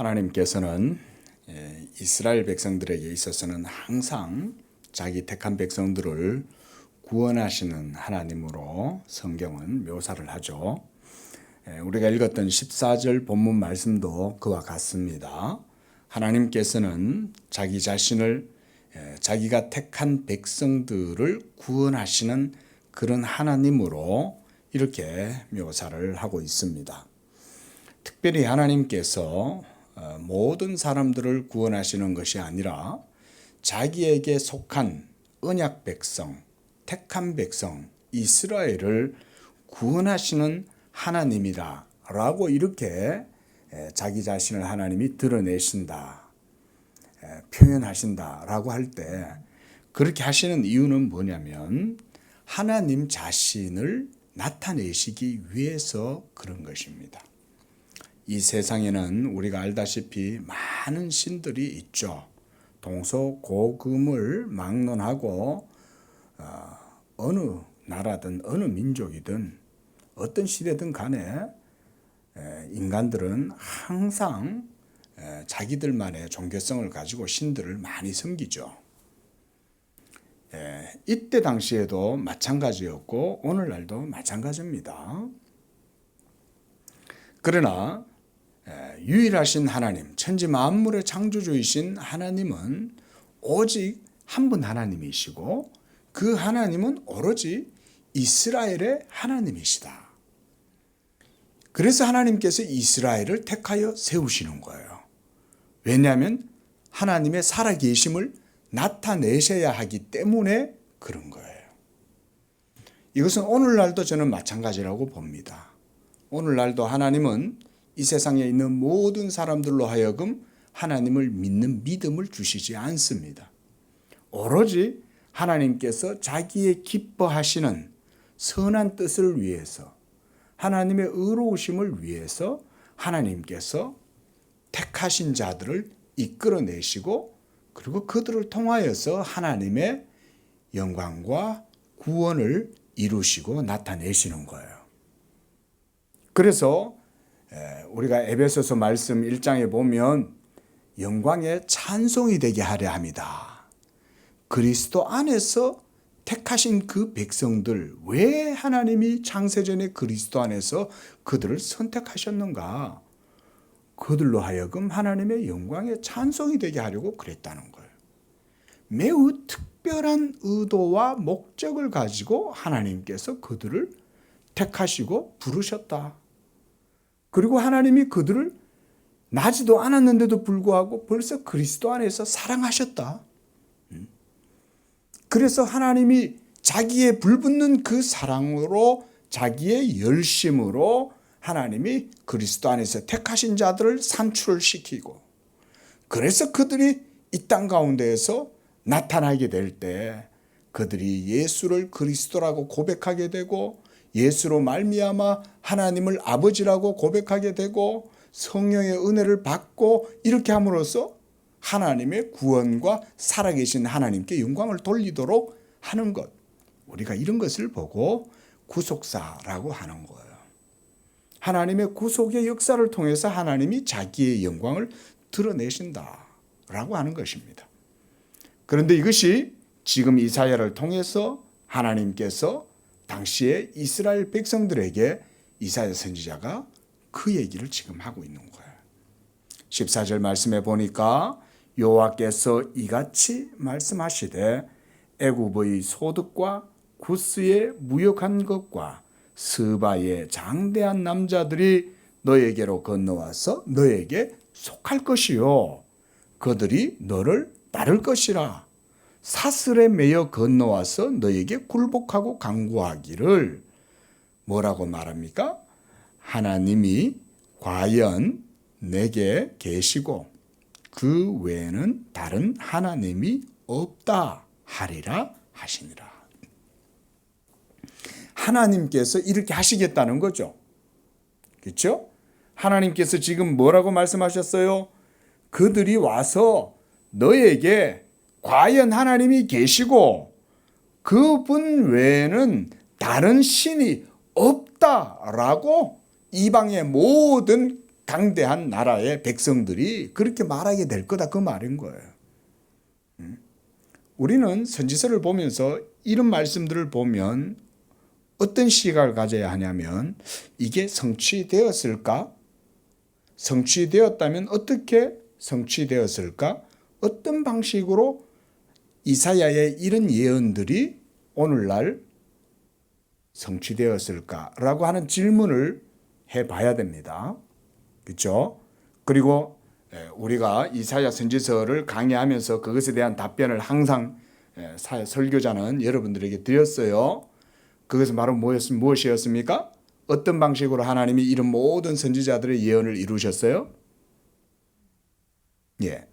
하나님께서는 이스라엘 백성들에게 있어서는 항상 자기 택한 백성들을 구원하시는 하나님으로 성경은 묘사를 하죠. 우리가 읽었던 14절 본문 말씀도 그와 같습니다. 하나님께서는 자기 자신을 자기가 택한 백성들을 구원하시는 그런 하나님으로 이렇게 묘사를 하고 있습니다. 특별히 하나님께서 모든 사람들을 구원하시는 것이 아니라 자기에게 속한 언약 백성, 택한 백성, 이스라엘을 구원하시는 하나님이다 라고 이렇게 자기 자신을 하나님이 드러내신다, 표현하신다 라고 할 때 그렇게 하시는 이유는 뭐냐면 하나님 자신을 나타내시기 위해서 그런 것입니다. 이 세상에는 우리가 알다시피 많은 신들이 있죠. 동서고금을 막론하고 어느 나라든 어느 민족이든 어떤 시대든 간에 인간들은 항상 자기들만의 종교성을 가지고 신들을 많이 섬기죠. 이때 당시에도 마찬가지였고 오늘날도 마찬가지입니다. 그러나 유일하신 하나님, 천지 만물의 창조주이신 하나님은 오직 한 분 하나님이시고 그 하나님은 오로지 이스라엘의 하나님이시다. 그래서 하나님께서 이스라엘을 택하여 세우시는 거예요. 왜냐하면 하나님의 살아계심을 나타내셔야 하기 때문에 그런 거예요. 이것은 오늘날도 저는 마찬가지라고 봅니다. 오늘날도 하나님은 이 세상에 있는 모든 사람들로 하여금 하나님을 믿는 믿음을 주시지 않습니다. 오로지 하나님께서 자기의 기뻐하시는 선한 뜻을 위해서, 하나님의 의로우심을 위해서 하나님께서 택하신 자들을 이끌어내시고 그리고 그들을 통하여서 하나님의 영광과 구원을 이루시고 나타내시는 거예요. 그래서 우리가 에베소서 말씀 1장에 보면 영광의 찬송이 되게 하려 합니다. 그리스도 안에서 택하신 그 백성들, 왜 하나님이 창세전에 그리스도 안에서 그들을 선택하셨는가? 그들로 하여금 하나님의 영광의 찬송이 되게 하려고 그랬다는 거예요. 매우 특별한 의도와 목적을 가지고 하나님께서 그들을 택하시고 부르셨다. 그리고 하나님이 그들을 나지도 않았는데도 불구하고 벌써 그리스도 안에서 사랑하셨다. 그래서 하나님이 자기의 불붙는 그 사랑으로 자기의 열심으로 하나님이 그리스도 안에서 택하신 자들을 산출을 시키고 그래서 그들이 이 땅 가운데에서 나타나게 될 때 그들이 예수를 그리스도라고 고백하게 되고 예수로 말미암아 하나님을 아버지라고 고백하게 되고 성령의 은혜를 받고 이렇게 함으로써 하나님의 구원과 살아계신 하나님께 영광을 돌리도록 하는 것. 우리가 이런 것을 보고 구속사라고 하는 거예요. 하나님의 구속의 역사를 통해서 하나님이 자기의 영광을 드러내신다라고 하는 것입니다. 그런데 이것이 지금 이사야를 통해서 하나님께서 당시에 이스라엘 백성들에게 이사야 선지자가 그 얘기를 지금 하고 있는 거예요. 14절 말씀에 보니까 여호와께서 이같이 말씀하시되 애굽의 소득과 구스의 무역한 것과 스바의 장대한 남자들이 너에게로 건너와서 너에게 속할 것이요 그들이 너를 따를 것이라. 사슬에 매여 건너와서 너에게 굴복하고 간구하기를 뭐라고 말합니까? 하나님이 과연 내게 계시고 그 외에는 다른 하나님이 없다 하리라 하시니라. 하나님께서 이렇게 하시겠다는 거죠. 그렇죠? 하나님께서 지금 뭐라고 말씀하셨어요? 그들이 와서 너에게 과연 하나님이 계시고 그분 외에는 다른 신이 없다라고 이방의 모든 강대한 나라의 백성들이 그렇게 말하게 될 거다 그 말인 거예요. 우리는 선지서를 보면서 이런 말씀들을 보면 어떤 시각을 가져야 하냐면 이게 성취되었을까? 성취되었다면 어떻게 성취되었을까? 어떤 방식으로 이사야의 이런 예언들이 오늘날 성취되었을까라고 하는 질문을 해봐야 됩니다. 그렇죠? 그리고 우리가 이사야 선지서를 강의하면서 그것에 대한 답변을 항상 설교자는 여러분들에게 드렸어요. 그것은 바로 무엇이었습니까? 어떤 방식으로 하나님이 이런 모든 선지자들의 예언을 이루셨어요? 예.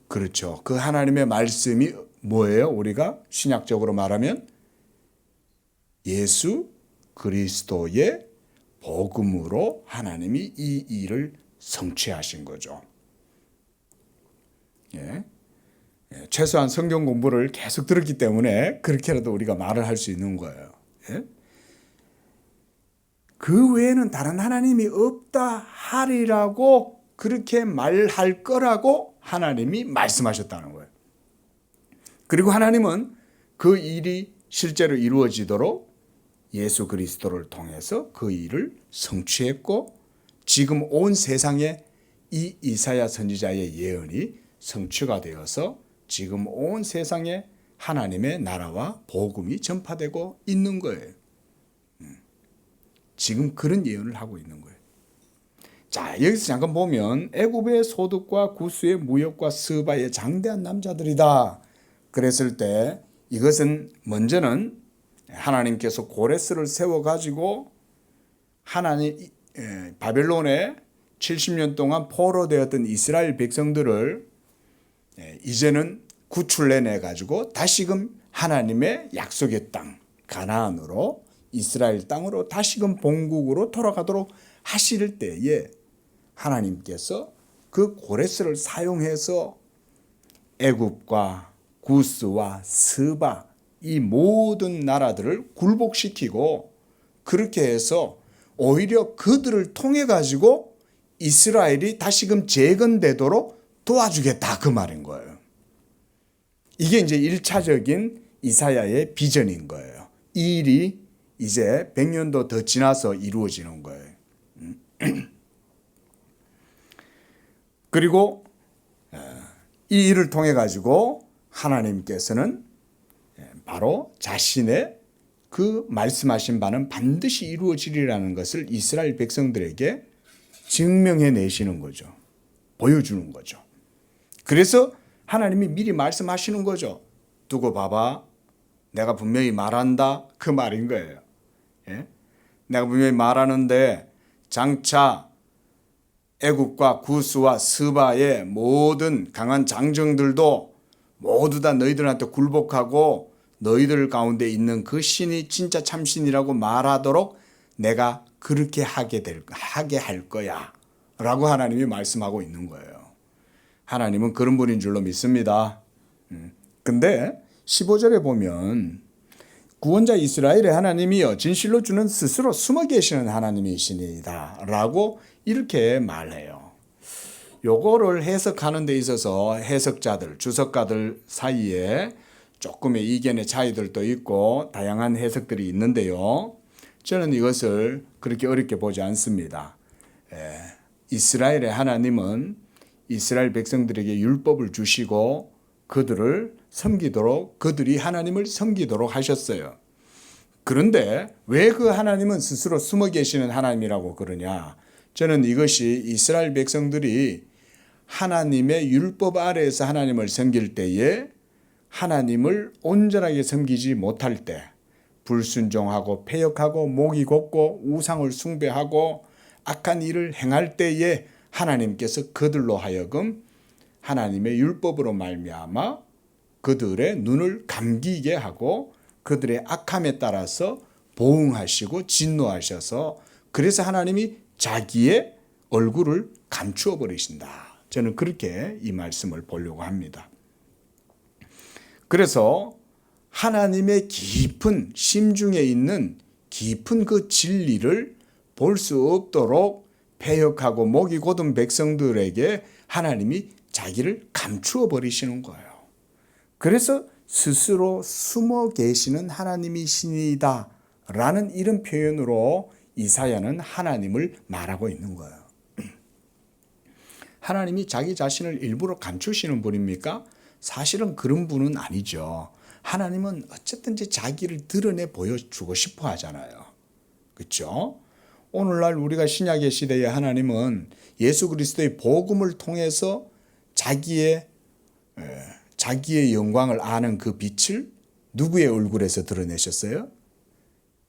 그렇죠. 그 하나님의 말씀이 뭐예요? 우리가 신약적으로 말하면 예수 그리스도의 복음으로 하나님이 이 일을 성취하신 거죠. 예. 최소한 성경 공부를 계속 들었기 때문에 그렇게라도 우리가 말을 할 수 있는 거예요. 예? 그 외에는 다른 하나님이 없다 하리라고 그렇게 말할 거라고 하나님이 말씀하셨다는 거예요. 그리고 하나님은 그 일이 실제로 이루어지도록 예수 그리스도를 통해서 그 일을 성취했고 지금 온 세상에 이 이사야 선지자의 예언이 성취가 되어서 지금 온 세상에 하나님의 나라와 복음이 전파되고 있는 거예요. 지금 그런 예언을 하고 있는 거예요. 자, 여기서 잠깐 보면 애굽의 소득과 구스의 무역과 스바의 장대한 남자들이다. 그랬을 때 이것은 먼저는 하나님께서 고레스를 세워가지고 바벨론에 70년 동안 포로되었던 이스라엘 백성들을 이제는 구출해내 가지고 다시금 하나님의 약속의 땅 가나안으로 이스라엘 땅으로 다시금 본국으로 돌아가도록 하실 때에 하나님께서 그 고레스를 사용해서 애굽과 구스와 스바 이 모든 나라들을 굴복시키고 그렇게 해서 오히려 그들을 통해 가지고 이스라엘이 다시금 재건되도록 도와주겠다 그 말인 거예요. 이게 이제 1차적인 이사야의 비전인 거예요. 이 일이 이제 100년도 더 지나서 이루어지는 거예요. 그리고 이 일을 통해 가지고 하나님께서는 바로 자신의 그 말씀하신 바는 반드시 이루어지리라는 것을 이스라엘 백성들에게 증명해 내시는 거죠. 보여주는 거죠. 그래서 하나님이 미리 말씀하시는 거죠. 두고 봐봐. 내가 분명히 말한다. 그 말인 거예요. 예? 내가 분명히 말하는데 장차 애굽과 구스와 스바의 모든 강한 장정들도 모두 다 너희들한테 굴복하고 너희들 가운데 있는 그 신이 진짜 참신이라고 말하도록 내가 그렇게 하게 할 거야 라고 하나님이 말씀하고 있는 거예요. 하나님은 그런 분인 줄로 믿습니다. 근데 15절에 보면 구원자 이스라엘의 하나님이여 진실로 주는 스스로 숨어 계시는 하나님이시니이다 라고 이렇게 말해요. 요거를 해석하는 데 있어서 해석자들, 주석가들 사이에 조금의 이견의 차이들도 있고 다양한 해석들이 있는데요. 저는 이것을 그렇게 어렵게 보지 않습니다. 이스라엘의 하나님은 이스라엘 백성들에게 율법을 주시고 그들을 섬기도록 그들이 하나님을 섬기도록 하셨어요. 그런데 왜 그 하나님은 스스로 숨어 계시는 하나님이라고 그러냐? 저는 이것이 이스라엘 백성들이 하나님의 율법 아래에서 하나님을 섬길 때에 하나님을 온전하게 섬기지 못할 때 불순종하고 패역하고 목이 곱고 우상을 숭배하고 악한 일을 행할 때에 하나님께서 그들로 하여금 하나님의 율법으로 말미암아 그들의 눈을 감기게 하고 그들의 악함에 따라서 보응하시고 진노하셔서 그래서 하나님이 자기의 얼굴을 감추어 버리신다. 저는 그렇게 이 말씀을 보려고 합니다. 그래서 하나님의 깊은 심중에 있는 깊은 그 진리를 볼 수 없도록 패역하고 목이 곧은 백성들에게 하나님이 자기를 감추어 버리시는 거예요. 그래서 스스로 숨어 계시는 하나님이시니다 라는 이런 표현으로 이사야는 하나님을 말하고 있는 거예요. 하나님이 자기 자신을 일부러 감추시는 분입니까? 사실은 그런 분은 아니죠. 하나님은 어쨌든지 자기를 드러내 보여주고 싶어 하잖아요. 그렇죠? 오늘날 우리가 신약의 시대에 하나님은 예수 그리스도의 복음을 통해서 자기의 영광을 아는 그 빛을 누구의 얼굴에서 드러내셨어요?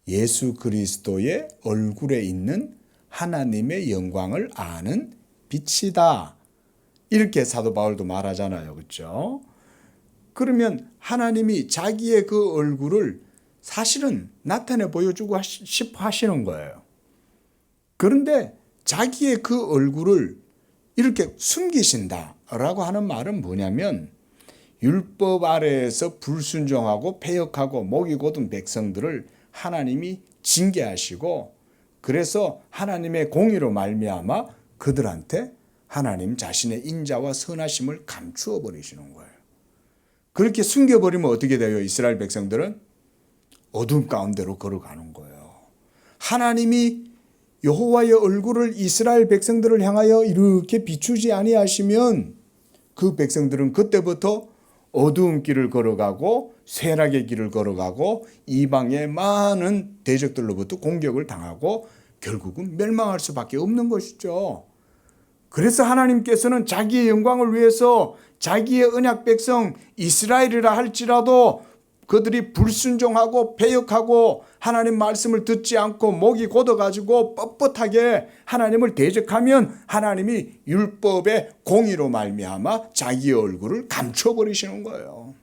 예수 그리스도의 얼굴에 있는 하나님의 영광을 아는 빛이다. 이렇게 사도 바울도 말하잖아요. 그렇죠? 그러면 하나님이 자기의 그 얼굴을 사실은 나타내 보여주고 싶어 하시는 거예요. 그런데 자기의 그 얼굴을 이렇게 숨기신다라고 하는 말은 뭐냐면 율법 아래에서 불순종하고 패역하고 목이 곧은 백성들을 하나님이 징계하시고 그래서 하나님의 공의로 말미암아 그들한테 하나님 자신의 인자와 선하심을 감추어 버리시는 거예요. 그렇게 숨겨버리면 어떻게 돼요? 이스라엘 백성들은 어둠 가운데로 걸어가는 거예요. 하나님이 여호와의 얼굴을 이스라엘 백성들을 향하여 이렇게 비추지 아니하시면 그 백성들은 그때부터 어두운 길을 걸어가고 쇠락의 길을 걸어가고 이방의 많은 대적들로부터 공격을 당하고 결국은 멸망할 수밖에 없는 것이죠. 그래서 하나님께서는 자기의 영광을 위해서 자기의 언약 백성 이스라엘이라 할지라도 그들이 불순종하고 패역하고 하나님 말씀을 듣지 않고 목이 곧아가지고 뻣뻣하게 하나님을 대적하면 하나님이 율법의 공의로 말미암아 자기의 얼굴을 감춰버리시는 거예요.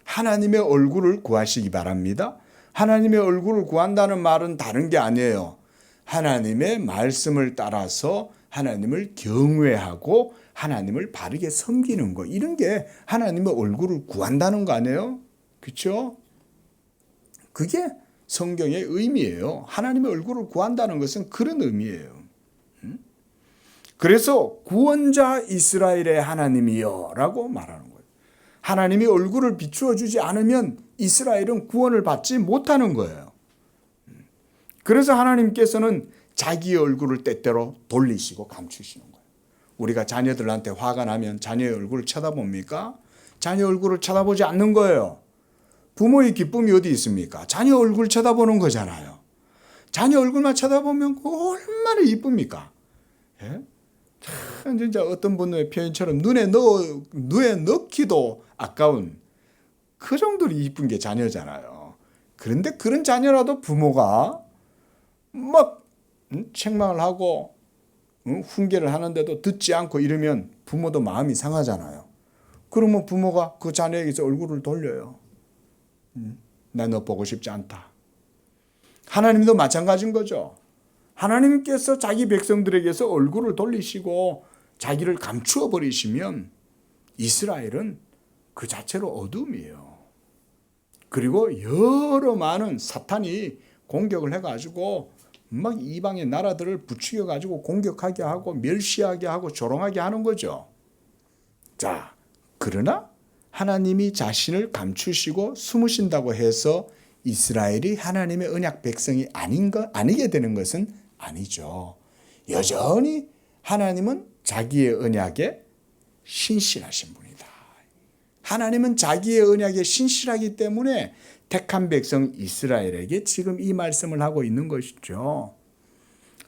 하나님의 얼굴을 구하시기 바랍니다. 하나님의 얼굴을 구한다는 말은 다른 게 아니에요. 하나님의 말씀을 따라서 하나님을 경외하고 하나님을 바르게 섬기는 거, 이런 게 하나님의 얼굴을 구한다는 거 아니에요? 그렇죠? 그게 성경의 의미예요. 하나님의 얼굴을 구한다는 것은 그런 의미예요. 그래서 구원자 이스라엘의 하나님이여 라고 말하는 거예요. 하나님이 얼굴을 비추어 주지 않으면 이스라엘은 구원을 받지 못하는 거예요. 그래서 하나님께서는 자기의 얼굴을 때때로 돌리시고 감추시는 거예요. 우리가 자녀들한테 화가 나면 자녀의 얼굴을 쳐다봅니까? 자녀 얼굴을 쳐다보지 않는 거예요. 부모의 기쁨이 어디 있습니까? 자녀 얼굴 쳐다보는 거잖아요. 자녀 얼굴만 쳐다보면 얼마나 이쁩니까? 예? 참 진짜 어떤 분의 표현처럼 눈에 넣기도 아까운 그 정도로 이쁜 게 자녀잖아요. 그런데 그런 자녀라도 부모가 막 책망을 하고 훈계를 하는데도 듣지 않고 이러면 부모도 마음이 상하잖아요. 그러면 부모가 그 자녀에게서 얼굴을 돌려요. 나 너 보고 싶지 않다. 하나님도 마찬가지인 거죠. 하나님께서 자기 백성들에게서 얼굴을 돌리시고 자기를 감추어 버리시면 이스라엘은 그 자체로 어둠이에요. 그리고 여러 많은 사탄이 공격을 해가지고 막 이방의 나라들을 부추겨가지고 공격하게 하고 멸시하게 하고 조롱하게 하는 거죠. 자, 그러나 하나님이 자신을 감추시고 숨으신다고 해서 이스라엘이 하나님의 언약 백성이 아니게 되는 것은 아니죠. 여전히 하나님은 자기의 언약에 신실하신 분이다. 하나님은 자기의 언약에 신실하기 때문에 택한 백성 이스라엘에게 지금 이 말씀을 하고 있는 것이죠.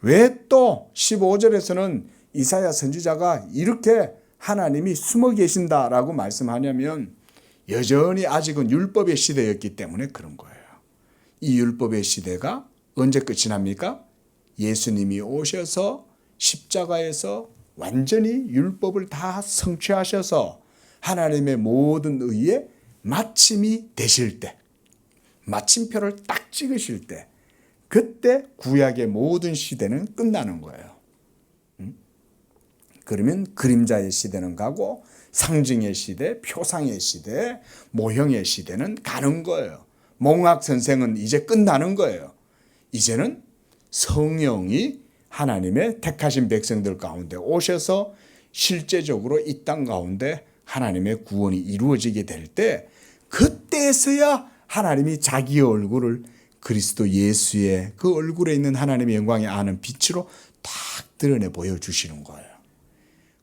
왜 또 15절에서는 이사야 선지자가 이렇게 하나님이 숨어 계신다라고 말씀하냐면 여전히 아직은 율법의 시대였기 때문에 그런 거예요. 이 율법의 시대가 언제 끝이 납니까? 예수님이 오셔서 십자가에서 완전히 율법을 다 성취하셔서 하나님의 모든 의에 마침이 되실 때, 마침표를 딱 찍으실 때, 그때 구약의 모든 시대는 끝나는 거예요. 그러면 그림자의 시대는 가고 상징의 시대, 표상의 시대, 모형의 시대는 가는 거예요. 몽학 선생은 이제 끝나는 거예요. 이제는 성령이 하나님의 택하신 백성들 가운데 오셔서 실제적으로 이 땅 가운데 하나님의 구원이 이루어지게 될 때, 그때서야 하나님이 자기의 얼굴을 그리스도 예수의 그 얼굴에 있는 하나님의 영광에 아는 빛으로 딱 드러내 보여주시는 거예요.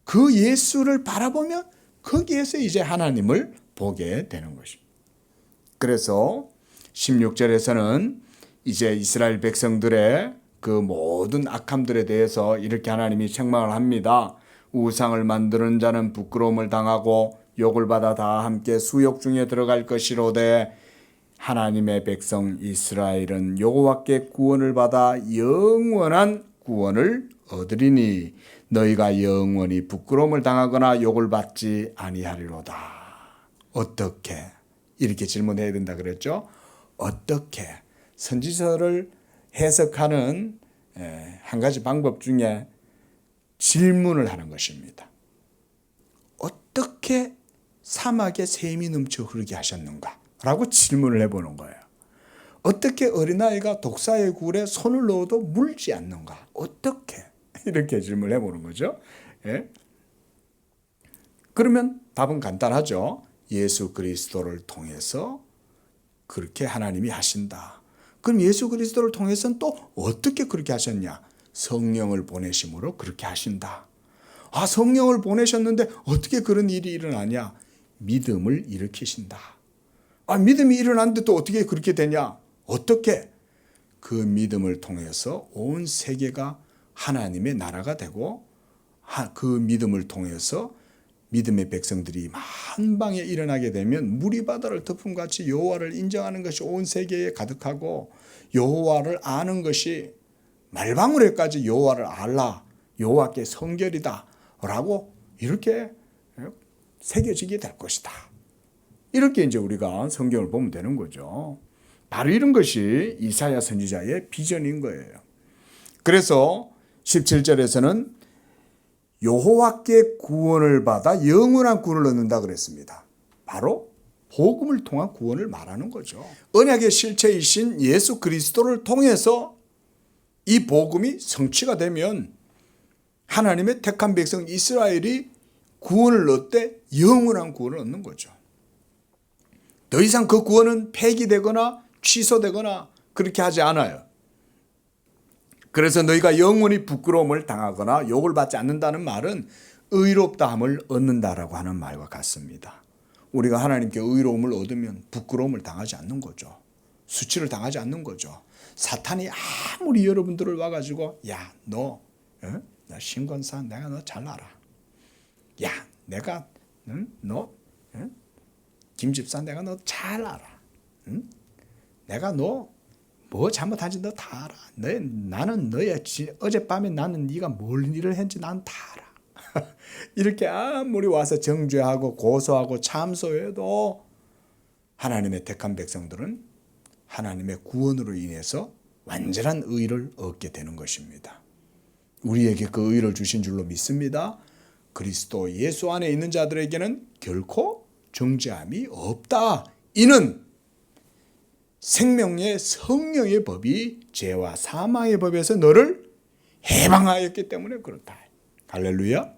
그 예수를 바라보면 거기에서 이제 하나님을 보게 되는 것입니다. 그래서 16절에서는 이제 이스라엘 백성들의 그 모든 악함들에 대해서 이렇게 하나님이 책망을 합니다. 우상을 만드는 자는 부끄러움을 당하고 욕을 받아 다 함께 수욕 중에 들어갈 것이로되 하나님의 백성 이스라엘은 여호와께 구원을 받아 영원한 구원을 얻으리니 너희가 영원히 부끄러움을 당하거나 욕을 받지 아니하리로다. 어떻게? 이렇게 질문해야 된다 그랬죠. 어떻게? 선지서를 해석하는 한 가지 방법 중에 질문을 하는 것입니다. 어떻게 사막에 샘이 넘쳐 흐르게 하셨는가? 라고 질문을 해보는 거예요. 어떻게 어린아이가 독사의 굴에 손을 넣어도 물지 않는가? 어떻게? 이렇게 질문을 해보는 거죠. 예? 그러면 답은 간단하죠. 예수 그리스도를 통해서 그렇게 하나님이 하신다. 그럼 예수 그리스도를 통해서는 또 어떻게 그렇게 하셨냐? 성령을 보내심으로 그렇게 하신다. 아, 성령을 보내셨는데 어떻게 그런 일이 일어나냐? 믿음을 일으키신다. 아, 믿음이 일어났는데 또 어떻게 그렇게 되냐? 어떻게? 그 믿음을 통해서 온 세계가 하나님의 나라가 되고, 그 믿음을 통해서 믿음의 백성들이 만방에 일어나게 되면 무리 바다를 덮음같이 여호와를 인정하는 것이 온 세계에 가득하고, 여호와를 아는 것이 말방울에까지 여호와를 알라, 여호와께 성결이다 라고 이렇게 새겨지게 될 것이다. 이렇게 이제 우리가 성경을 보면 되는 거죠. 바로 이런 것이 이사야 선지자의 비전인 거예요. 그래서 17절에서는 여호와께 구원을 받아 영원한 구원을 얻는다 그랬습니다. 바로 복음을 통한 구원을 말하는 거죠. 언약의 실체이신 예수 그리스도를 통해서 이 복음이 성취가 되면 하나님의 택한 백성 이스라엘이 구원을 얻되 영원한 구원을 얻는 거죠. 더 이상 그 구원은 폐기되거나 취소되거나 그렇게 하지 않아요. 그래서 너희가 영원히 부끄러움을 당하거나 욕을 받지 않는다는 말은 의롭다함을 얻는다라고 하는 말과 같습니다. 우리가 하나님께 의로움을 얻으면 부끄러움을 당하지 않는 거죠. 수치를 당하지 않는 거죠. 사탄이 아무리 여러분들을 와가지고 야, 너 신권사 내가 너 잘 알아. 야, 내가 너 김집사 내가 너 잘 알아. 내가 너 뭐 잘못한지 너 다 알아. 나는 너의 어젯밤에 나는 네가 뭘 일을 했는지 난 다 알아. 이렇게 아무리 와서 정죄하고 고소하고 참소해도 하나님의 택한 백성들은 하나님의 구원으로 인해서 완전한 의를 얻게 되는 것입니다. 우리에게 그 의를 주신 줄로 믿습니다. 그리스도 예수 안에 있는 자들에게는 결코 정죄함이 없다. 이는 생명의 성령의 법이 죄와 사망의 법에서 너를 해방하였기 때문에 그렇다. 할렐루야.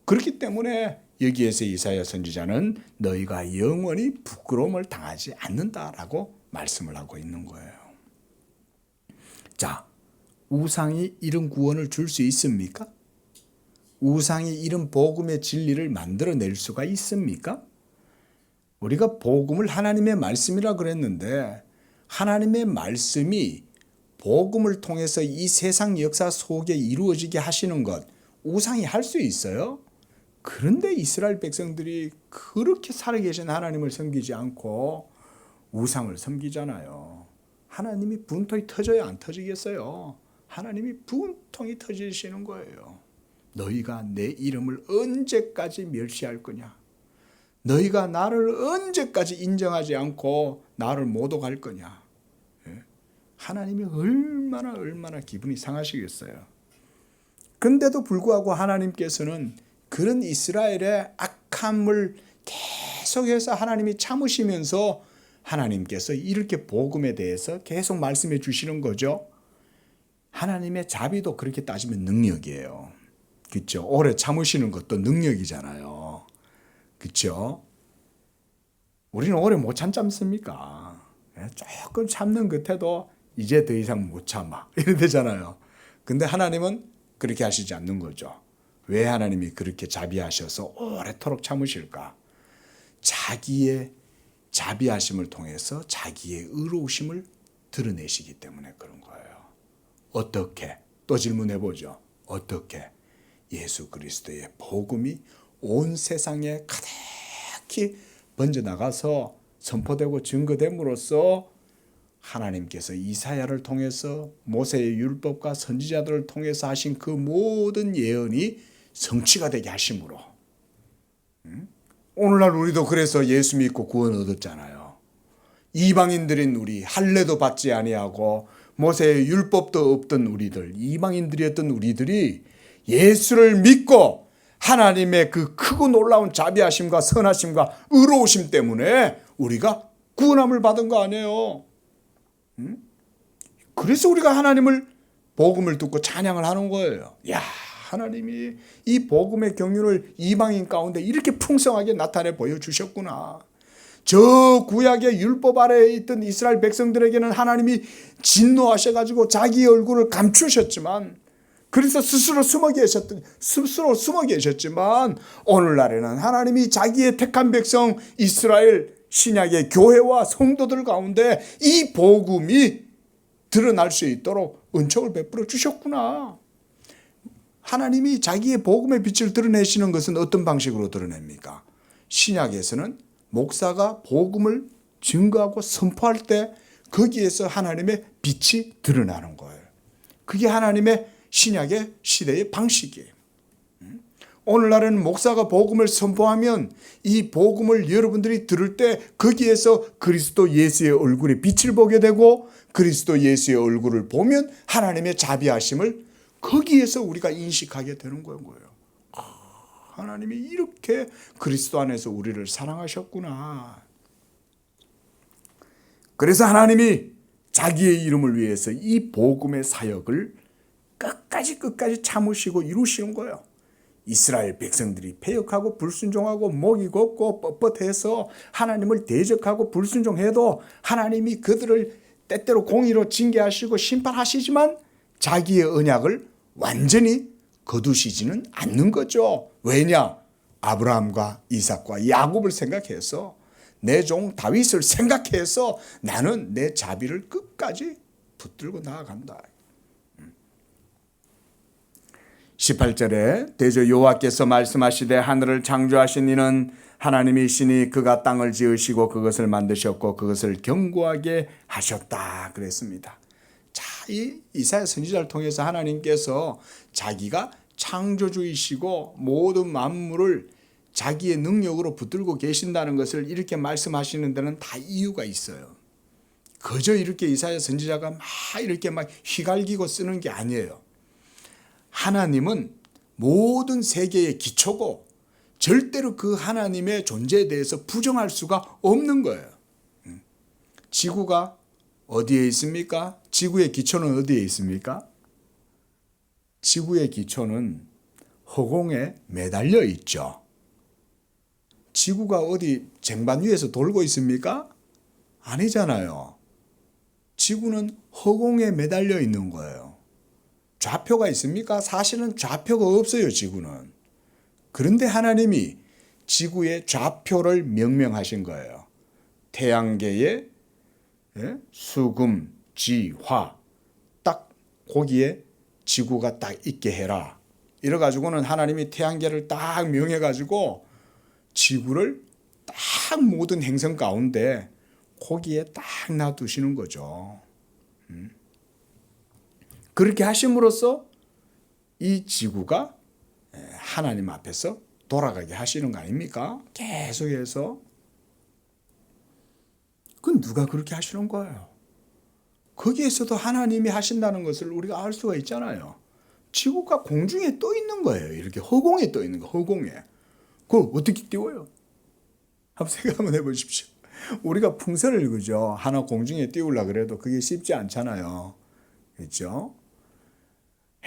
그렇기 때문에 여기에서 이사야 선지자는 너희가 영원히 부끄러움을 당하지 않는다라고 말씀을 하고 있는 거예요. 자, 우상이 이런 구원을 줄 수 있습니까? 우상이 이런 복음의 진리를 만들어낼 수가 있습니까? 우리가 복음을 하나님의 말씀이라 그랬는데 하나님의 말씀이 복음을 통해서 이 세상 역사 속에 이루어지게 하시는 것 우상이 할 수 있어요? 그런데 이스라엘 백성들이 그렇게 살아계신 하나님을 섬기지 않고 우상을 섬기잖아요. 하나님이 분통이 터져야 안 터지겠어요? 하나님이 분통이 터지시는 거예요. 너희가 내 이름을 언제까지 멸시할 거냐? 너희가 나를 언제까지 인정하지 않고 나를 모독할 거냐? 하나님이 얼마나 기분이 상하시겠어요. 그런데도 불구하고 하나님께서는 그런 이스라엘의 악함을 계속해서 하나님이 참으시면서 하나님께서 이렇게 복음에 대해서 계속 말씀해 주시는 거죠. 하나님의 자비도 그렇게 따지면 능력이에요. 그렇죠? 오래 참으시는 것도 능력이잖아요. 그렇죠? 우리는 오래 못 참습니까? 조금 참는 끝에도 이제 더 이상 못 참아 이래 되잖아요. 근데 하나님은 그렇게 하시지 않는 거죠. 왜 하나님이 그렇게 자비하셔서 오래도록 참으실까? 자기의 자비하심을 통해서 자기의 의로우심을 드러내시기 때문에 그런 거예요. 어떻게? 또 질문해 보죠. 어떻게? 예수 그리스도의 복음이 온 세상에 가득히 번져나가서 선포되고 증거됨으로써 하나님께서 이사야를 통해서 모세의 율법과 선지자들을 통해서 하신 그 모든 예언이 성취가 되게 하심으로 오늘날 우리도 그래서 예수 믿고 구원 얻었잖아요. 이방인들인 우리 할례도 받지 아니하고 모세의 율법도 없던 우리들, 이방인들이었던 우리들이 예수를 믿고 하나님의 그 크고 놀라운 자비하심과 선하심과 의로우심 때문에 우리가 구원함을 받은 거 아니에요. 그래서 우리가 하나님을 복음을 듣고 찬양을 하는 거예요. 야, 하나님이 이 복음의 경륜을 이방인 가운데 이렇게 풍성하게 나타내 보여주셨구나. 저 구약의 율법 아래에 있던 이스라엘 백성들에게는 하나님이 진노하셔가지고 자기 얼굴을 감추셨지만 그래서 스스로 숨어 계셨지만 오늘날에는 하나님이 자기의 택한 백성 이스라엘 신약의 교회와 성도들 가운데 이 복음이 드러날 수 있도록 은총을 베풀어 주셨구나. 하나님이 자기의 복음의 빛을 드러내시는 것은 어떤 방식으로 드러냅니까? 신약에서는 목사가 복음을 증거하고 선포할 때 거기에서 하나님의 빛이 드러나는 거예요. 그게 하나님의 신약의 시대의 방식이에요. 오늘날에는 목사가 복음을 선포하면 이 복음을 여러분들이 들을 때 거기에서 그리스도 예수의 얼굴에 빛을 보게 되고 그리스도 예수의 얼굴을 보면 하나님의 자비하심을 거기에서 우리가 인식하게 되는 거예요. 하나님이 이렇게 그리스도 안에서 우리를 사랑하셨구나. 그래서 하나님이 자기의 이름을 위해서 이 복음의 사역을 끝까지 참으시고 이루시는 거예요. 이스라엘 백성들이 패역하고 불순종하고 목이 곱고 뻣뻣해서 하나님을 대적하고 불순종해도 하나님이 그들을 때때로 공의로 징계하시고 심판하시지만 자기의 언약을 완전히 거두시지는 않는 거죠. 왜냐? 아브라함과 이삭과 야곱을 생각해서 내 종 다윗을 생각해서 나는 내 자비를 끝까지 붙들고 나아간다. 18절에 대저 여호와께서 말씀하시되 하늘을 창조하신 이는 하나님이시니 그가 땅을 지으시고 그것을 만드셨고 그것을 견고하게 하셨다 그랬습니다. 자, 이 이사야 선지자를 통해서 하나님께서 자기가 창조주이시고 모든 만물을 자기의 능력으로 붙들고 계신다는 것을 이렇게 말씀하시는 데는 다 이유가 있어요. 그저 이렇게 이사야 선지자가 막 이렇게 막 휘갈기고 쓰는 게 아니에요. 하나님은 모든 세계의 기초고 절대로 그 하나님의 존재에 대해서 부정할 수가 없는 거예요. 지구가 어디에 있습니까? 지구의 기초는 어디에 있습니까? 지구의 기초는 허공에 매달려 있죠. 지구가 어디 쟁반 위에서 돌고 있습니까? 아니잖아요. 지구는 허공에 매달려 있는 거예요. 좌표가 있습니까? 사실은 좌표가 없어요, 지구는. 그런데 하나님이 지구의 좌표를 명명하신 거예요. 태양계의 수금, 지, 화, 딱 거기에 지구가 딱 있게 해라. 이래가지고는 하나님이 태양계를 딱 명해가지고 지구를 딱 모든 행성 가운데 거기에 딱 놔두시는 거죠. 그렇게 하심으로써 이 지구가 하나님 앞에서 돌아가게 하시는 거 아닙니까? 계속해서. 그건 누가 그렇게 하시는 거예요? 거기에서도 하나님이 하신다는 것을 우리가 알 수가 있잖아요. 지구가 공중에 떠 있는 거예요. 이렇게 허공에 떠 있는 거, 허공에. 그걸 어떻게 띄워요? 한번 생각 한번 해보십시오. 우리가 풍선을 그죠? 하나 공중에 띄우려고 그래도 그게 쉽지 않잖아요. 그렇죠?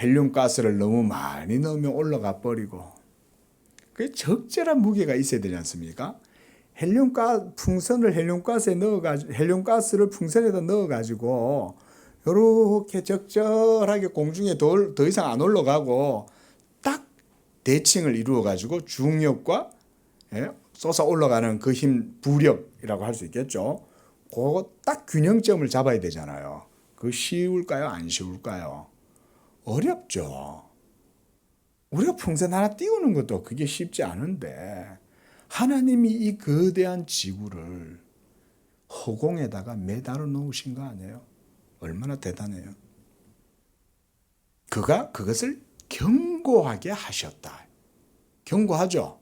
헬륨가스를 너무 많이 넣으면 올라가 버리고, 그 적절한 무게가 있어야 되지 않습니까? 헬륨가스를 풍선에다 넣어가지고 이렇게 적절하게 공중에 더 이상 안 올라가고 딱 대칭을 이루어가지고 중력과 솟아 올라가는 그 힘, 부력이라고 할 수 있겠죠. 그거 딱 균형점을 잡아야 되잖아요. 그거 쉬울까요? 안 쉬울까요? 어렵죠. 우리가 풍선 하나 띄우는 것도 그게 쉽지 않은데 하나님이 이 거대한 지구를 허공에다가 매달아 놓으신 거 아니에요? 얼마나 대단해요. 그가 그것을 견고하게 하셨다. 견고하죠?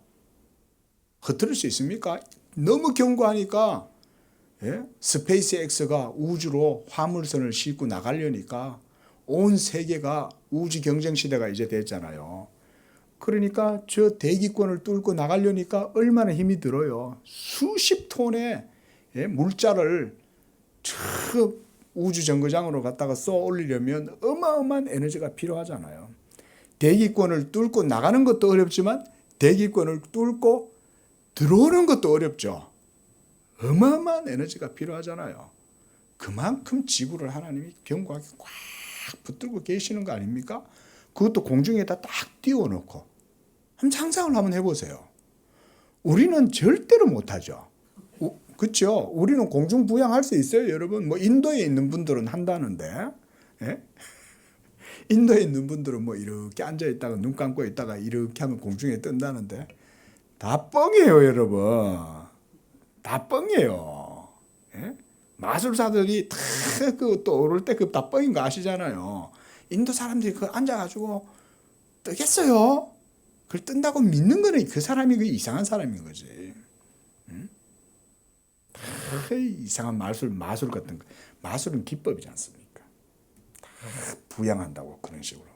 흐트릴 수 있습니까? 너무 견고하니까 스페이스X가 우주로 화물선을 싣고 나가려니까 온 세계가 우주 경쟁 시대가 이제 됐잖아요. 그러니까 저 대기권을 뚫고 나가려니까 얼마나 힘이 들어요. 수십 톤의 물자를 저 우주 정거장으로 갖다가 쏘아 올리려면 어마어마한 에너지가 필요하잖아요. 대기권을 뚫고 나가는 것도 어렵지만 대기권을 뚫고 들어오는 것도 어렵죠. 어마어마한 에너지가 필요하잖아요. 그만큼 지구를 하나님이 견고하게 꽉 붙들고 계시는 거 아닙니까? 그것도 공중에다 딱 띄워놓고 한번 상상을 한번 해보세요. 우리는 절대로 못하죠. 그렇죠? 우리는 공중 부양할 수 있어요, 여러분. 뭐 인도에 있는 분들은 한다는데, 인도에 있는 분들은 뭐 이렇게 앉아 있다가 눈 감고 있다가 이렇게 하면 공중에 뜬다는데 다 뻥이에요, 여러분. 다 뻥이에요. 마술사들이 다 그 또 오를 때 그 다 뻥인 거 아시잖아요. 인도 사람들이 그 앉아가지고 뜨겠어요? 그걸 뜬다고 믿는 거는 그 사람이 그 이상한 사람인 거지. 이상한 마술 같은 거. 마술은 기법이지 않습니까? 부양한다고 그런 식으로.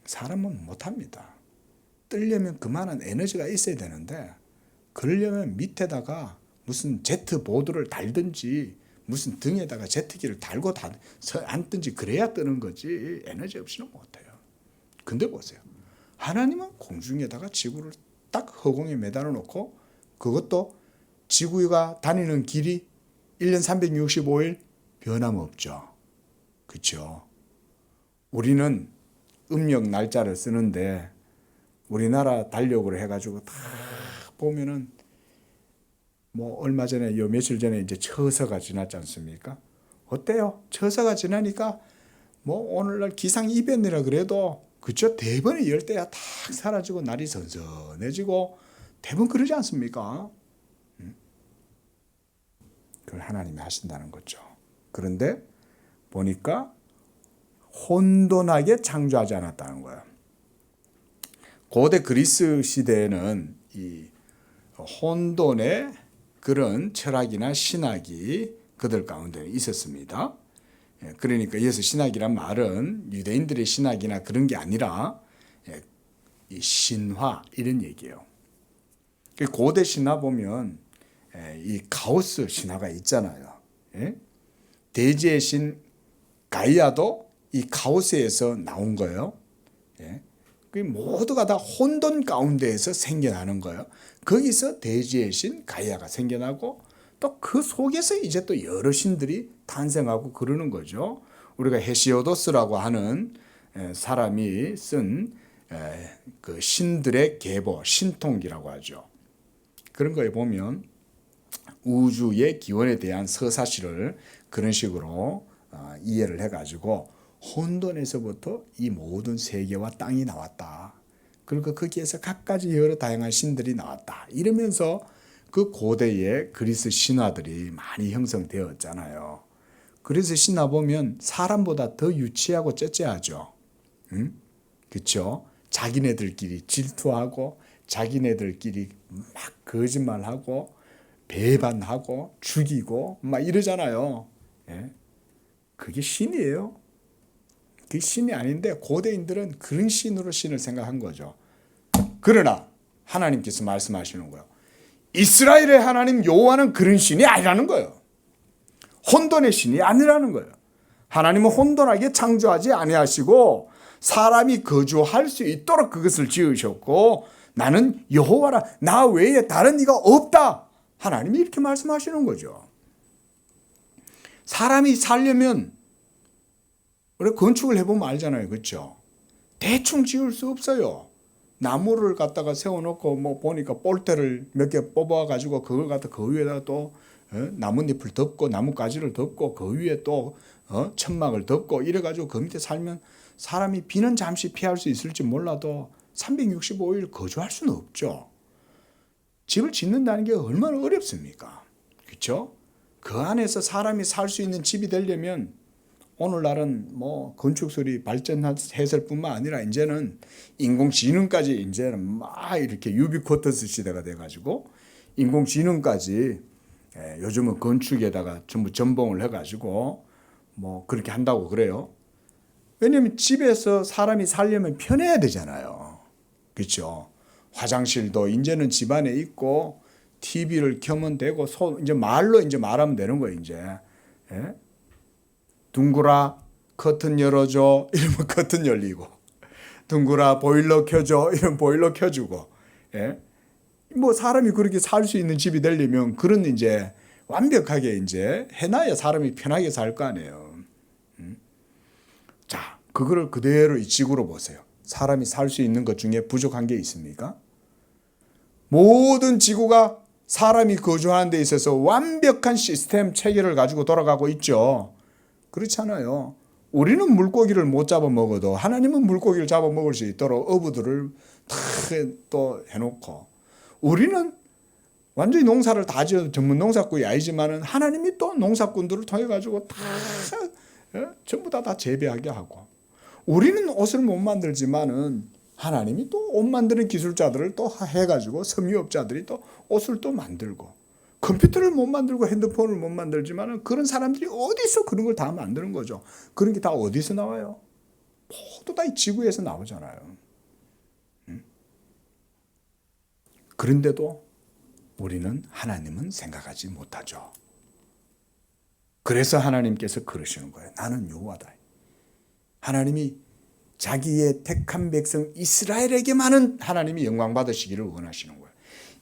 사람은 못합니다. 뜨려면 그만한 에너지가 있어야 되는데 그러려면 밑에다가 무슨 제트보드를 달든지 무슨 등에다가 제트기를 달고 앉든지 그래야 뜨는 거지 에너지 없이는 못해요. 근데 보세요. 하나님은 공중에다가 지구를 딱 허공에 매달아 놓고 그것도 지구가 다니는 길이 1년 365일 변함없죠. 그렇죠? 우리는 음력 날짜를 쓰는데 우리나라 달력으로 해가지고 다 보면은 뭐 얼마 전에 며칠 전에 이제 처서가 지났지 않습니까? 어때요? 처서가 지나니까 뭐 오늘날 기상 이변이라 그래도 그쵸? 대번에 열대야 탁 사라지고 날이 선선해지고 대번 그러지 않습니까? 그걸 하나님이 하신다는 거죠. 그런데 보니까 혼돈하게 창조하지 않았다는 거예요. 고대 그리스 시대에는 이 혼돈의 그런 철학이나 신학이 그들 가운데 있었습니다. 그러니까 여기서 신학이란 말은 유대인들의 신학이나 그런 게 아니라 이 신화 이런 얘기예요. 고대 신화 보면 이 가우스 신화가 있잖아요. 대지의 신 가이아도 이 가우스에서 나온 거예요. 그 모두가 다 혼돈 가운데에서 생겨나는 거예요. 거기서 대지의 신 가이아가 생겨나고 또 그 속에서 이제 또 여러 신들이 탄생하고 그러는 거죠. 우리가 헤시오도스라고 하는 사람이 쓴 그 신들의 계보, 신통기라고 하죠. 그런 거에 보면 우주의 기원에 대한 서사시를 그런 식으로 이해를 해가지고 혼돈에서부터 이 모든 세계와 땅이 나왔다. 그리고 거기에서 각가지 여러 다양한 신들이 나왔다. 이러면서 그 고대의 그리스 신화들이 많이 형성되었잖아요. 그래서 신화 보면 사람보다 더 유치하고 째째하죠. 그렇죠? 자기네들끼리 질투하고 자기네들끼리 막 거짓말하고 배반하고 죽이고 막 이러잖아요. 그게 신이에요. 그게 신이 아닌데 고대인들은 그런 신으로 신을 생각한 거죠. 그러나 하나님께서 말씀하시는 거예요. 이스라엘의 하나님 여호와는 그런 신이 아니라는 거예요. 혼돈의 신이 아니라는 거예요. 하나님은 혼돈하게 창조하지 아니하시고 사람이 거주할 수 있도록 그것을 지으셨고 나는 여호와라 나 외에 다른 이가 없다. 하나님이 이렇게 말씀하시는 거죠. 사람이 살려면 우리 건축을 해보면 알잖아요. 그렇죠? 대충 지을 수 없어요. 나무를 갖다가 세워놓고 뭐 보니까 볼대를 몇 개 뽑아가지고 그걸 갖다 그 위에다가 또 나뭇잎을 덮고 나뭇가지를 덮고 그 위에 또 천막을 덮고 이래가지고 그 밑에 살면 사람이 비는 잠시 피할 수 있을지 몰라도 365일 거주할 수는 없죠. 집을 짓는다는 게 얼마나 어렵습니까? 그렇죠? 그 안에서 사람이 살 수 있는 집이 되려면 오늘날은 뭐 건축술이 발전했을 뿐만 아니라 이제는 인공지능까지 이제는 막 이렇게 유비쿼터스 시대가 돼가지고 인공지능까지 요즘은 건축에다가 전부 전봉을 해가지고 뭐 그렇게 한다고 그래요. 왜냐하면 집에서 사람이 살려면 편해야 되잖아요. 그렇죠? 화장실도 이제는 집안에 있고 TV를 켜면 되고 이제 말로 이제 말하면 되는 거예요. 이제 둥그라 커튼 열어줘 이러면 커튼 열리고 둥그라 보일러 켜줘 이러면 보일러 켜주고 뭐 사람이 그렇게 살 수 있는 집이 되려면 그런 이제 완벽하게 이제 해놔야 사람이 편하게 살 거 아니에요. 자, 그거를 그대로 이 지구로 보세요. 사람이 살 수 있는 것 중에 부족한 게 있습니까? 모든 지구가 사람이 거주하는 데 있어서 완벽한 시스템 체계를 가지고 돌아가고 있죠. 그렇잖아요. 우리는 물고기를 못 잡아먹어도 하나님은 물고기를 잡아먹을 수 있도록 어부들을 다 또 해놓고 우리는 완전히 농사를 다 지어 전문 농사꾼이 아니지만은 하나님이 또 농사꾼들을 통해 가지고 다 전부 다 재배하게 하고 우리는 옷을 못 만들지만은 하나님이 또 옷 만드는 기술자들을 또 해가지고 섬유업자들이 또 옷을 또 만들고 컴퓨터를 못 만들고 핸드폰을 못 만들지만은 그런 사람들이 어디서 그런 걸 다 만드는 거죠. 그런 게 다 어디서 나와요? 모두 다 이 지구에서 나오잖아요. 그런데도 우리는 하나님은 생각하지 못하죠. 그래서 하나님께서 그러시는 거예요. 나는 여호와다. 하나님이 자기의 택한 백성 이스라엘에게만은 하나님이 영광 받으시기를 원하시는 거예요.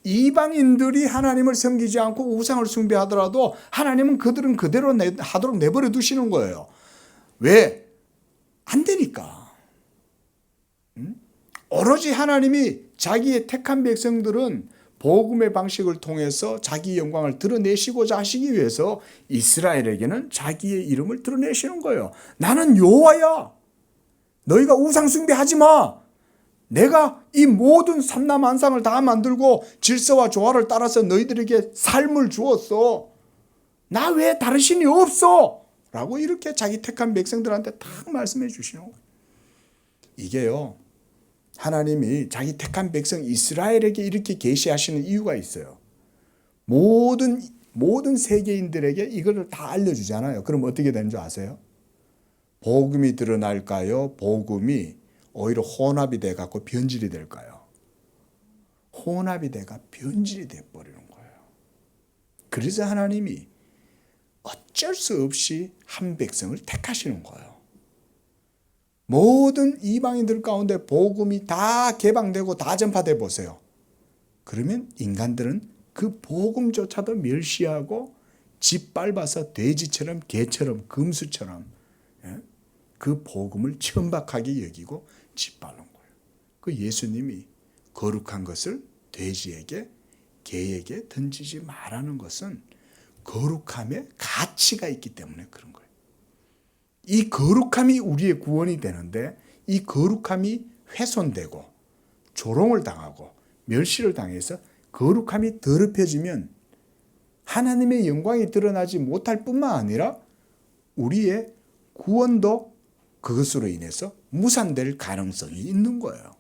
이방인들이 하나님을 섬기지 않고 우상을 숭배하더라도 하나님은 그들은 그대로 하도록 내버려 두시는 거예요. 왜? 안 되니까. 오로지 하나님이 자기의 택한 백성들은 복음의 방식을 통해서 자기 영광을 드러내시고자 하시기 위해서 이스라엘에게는 자기의 이름을 드러내시는 거예요. 나는 여호와야. 너희가 우상 숭배하지 마. 내가 이 모든 삼라만상을 다 만들고 질서와 조화를 따라서 너희들에게 삶을 주었어. 나 외에 다른 신이 없어. 라고 이렇게 자기 택한 백성들한테 딱 말씀해 주시는 거예요. 이게요. 하나님이 자기 택한 백성 이스라엘에게 이렇게 계시하시는 이유가 있어요. 모든 세계인들에게 이거를 다 알려주잖아요. 그럼 어떻게 되는 줄 아세요? 복음이 드러날까요? 복음이 오히려 혼합이 돼갖고 변질이 될까요? 혼합이 돼가 변질이 돼버리는 거예요. 그래서 하나님이 어쩔 수 없이 한 백성을 택하시는 거예요. 모든 이방인들 가운데 복음이 다 개방되고 다 전파돼 보세요. 그러면 인간들은 그 복음조차도 멸시하고 짓밟아서 돼지처럼 개처럼 금수처럼 그 복음을 천박하게 여기고 짓밟는 거예요. 그 예수님이 거룩한 것을 돼지에게 개에게 던지지 말라는 것은 거룩함에 가치가 있기 때문에 그런 거예요. 이 거룩함이 우리의 구원이 되는데 이 거룩함이 훼손되고 조롱을 당하고 멸시를 당해서 거룩함이 더럽혀지면 하나님의 영광이 드러나지 못할 뿐만 아니라 우리의 구원도 그것으로 인해서 무산될 가능성이 있는 거예요.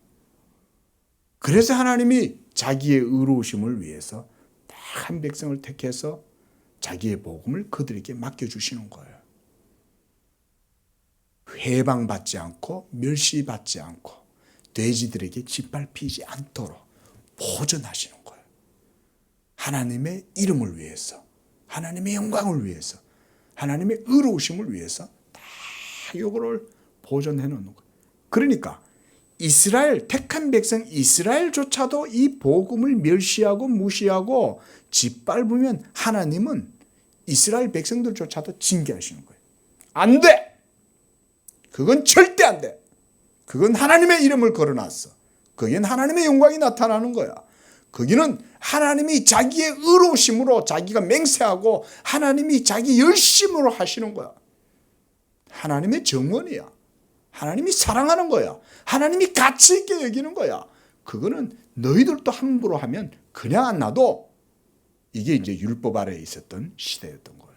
그래서 하나님이 자기의 의로우심을 위해서 딱 한 백성을 택해서 자기의 복음을 그들에게 맡겨주시는 거예요. 회방받지 않고 멸시받지 않고 돼지들에게 짓밟히지 않도록 보존하시는 거예요. 하나님의 이름을 위해서, 하나님의 영광을 위해서, 하나님의 의로우심을 위해서 다 이거를 보존해 놓는 거예요. 그러니까 이스라엘 택한 백성 이스라엘조차도 이 복음을 멸시하고 무시하고 짓밟으면 하나님은 이스라엘 백성들조차도 징계하시는 거예요. 안 돼. 그건 절대 안 돼. 그건 하나님의 이름을 걸어놨어. 거기는 하나님의 영광이 나타나는 거야. 거기는 하나님이 자기의 의로우심으로 자기가 맹세하고 하나님이 자기 열심으로 하시는 거야. 하나님의 정원이야. 하나님이 사랑하는 거야. 하나님이 가치 있게 여기는 거야. 그거는 너희들도 함부로 하면 그냥 안 놔도 이게 이제 율법 아래에 있었던 시대였던 거예요.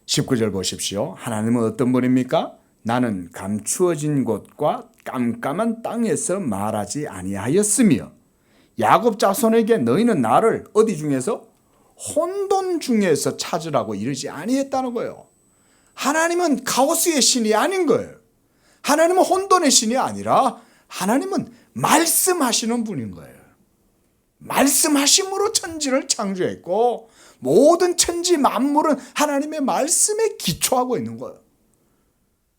19절 보십시오. 하나님은 어떤 분입니까? 나는 감추어진 곳과 깜깜한 땅에서 말하지 아니하였으며 야곱 자손에게 너희는 나를 어디 중에서? 혼돈 중에서 찾으라고 이르지 아니했다는 거예요. 하나님은 카오스의 신이 아닌 거예요. 하나님은 혼돈의 신이 아니라 하나님은 말씀하시는 분인 거예요. 말씀하심으로 천지를 창조했고 모든 천지 만물은 하나님의 말씀에 기초하고 있는 거예요.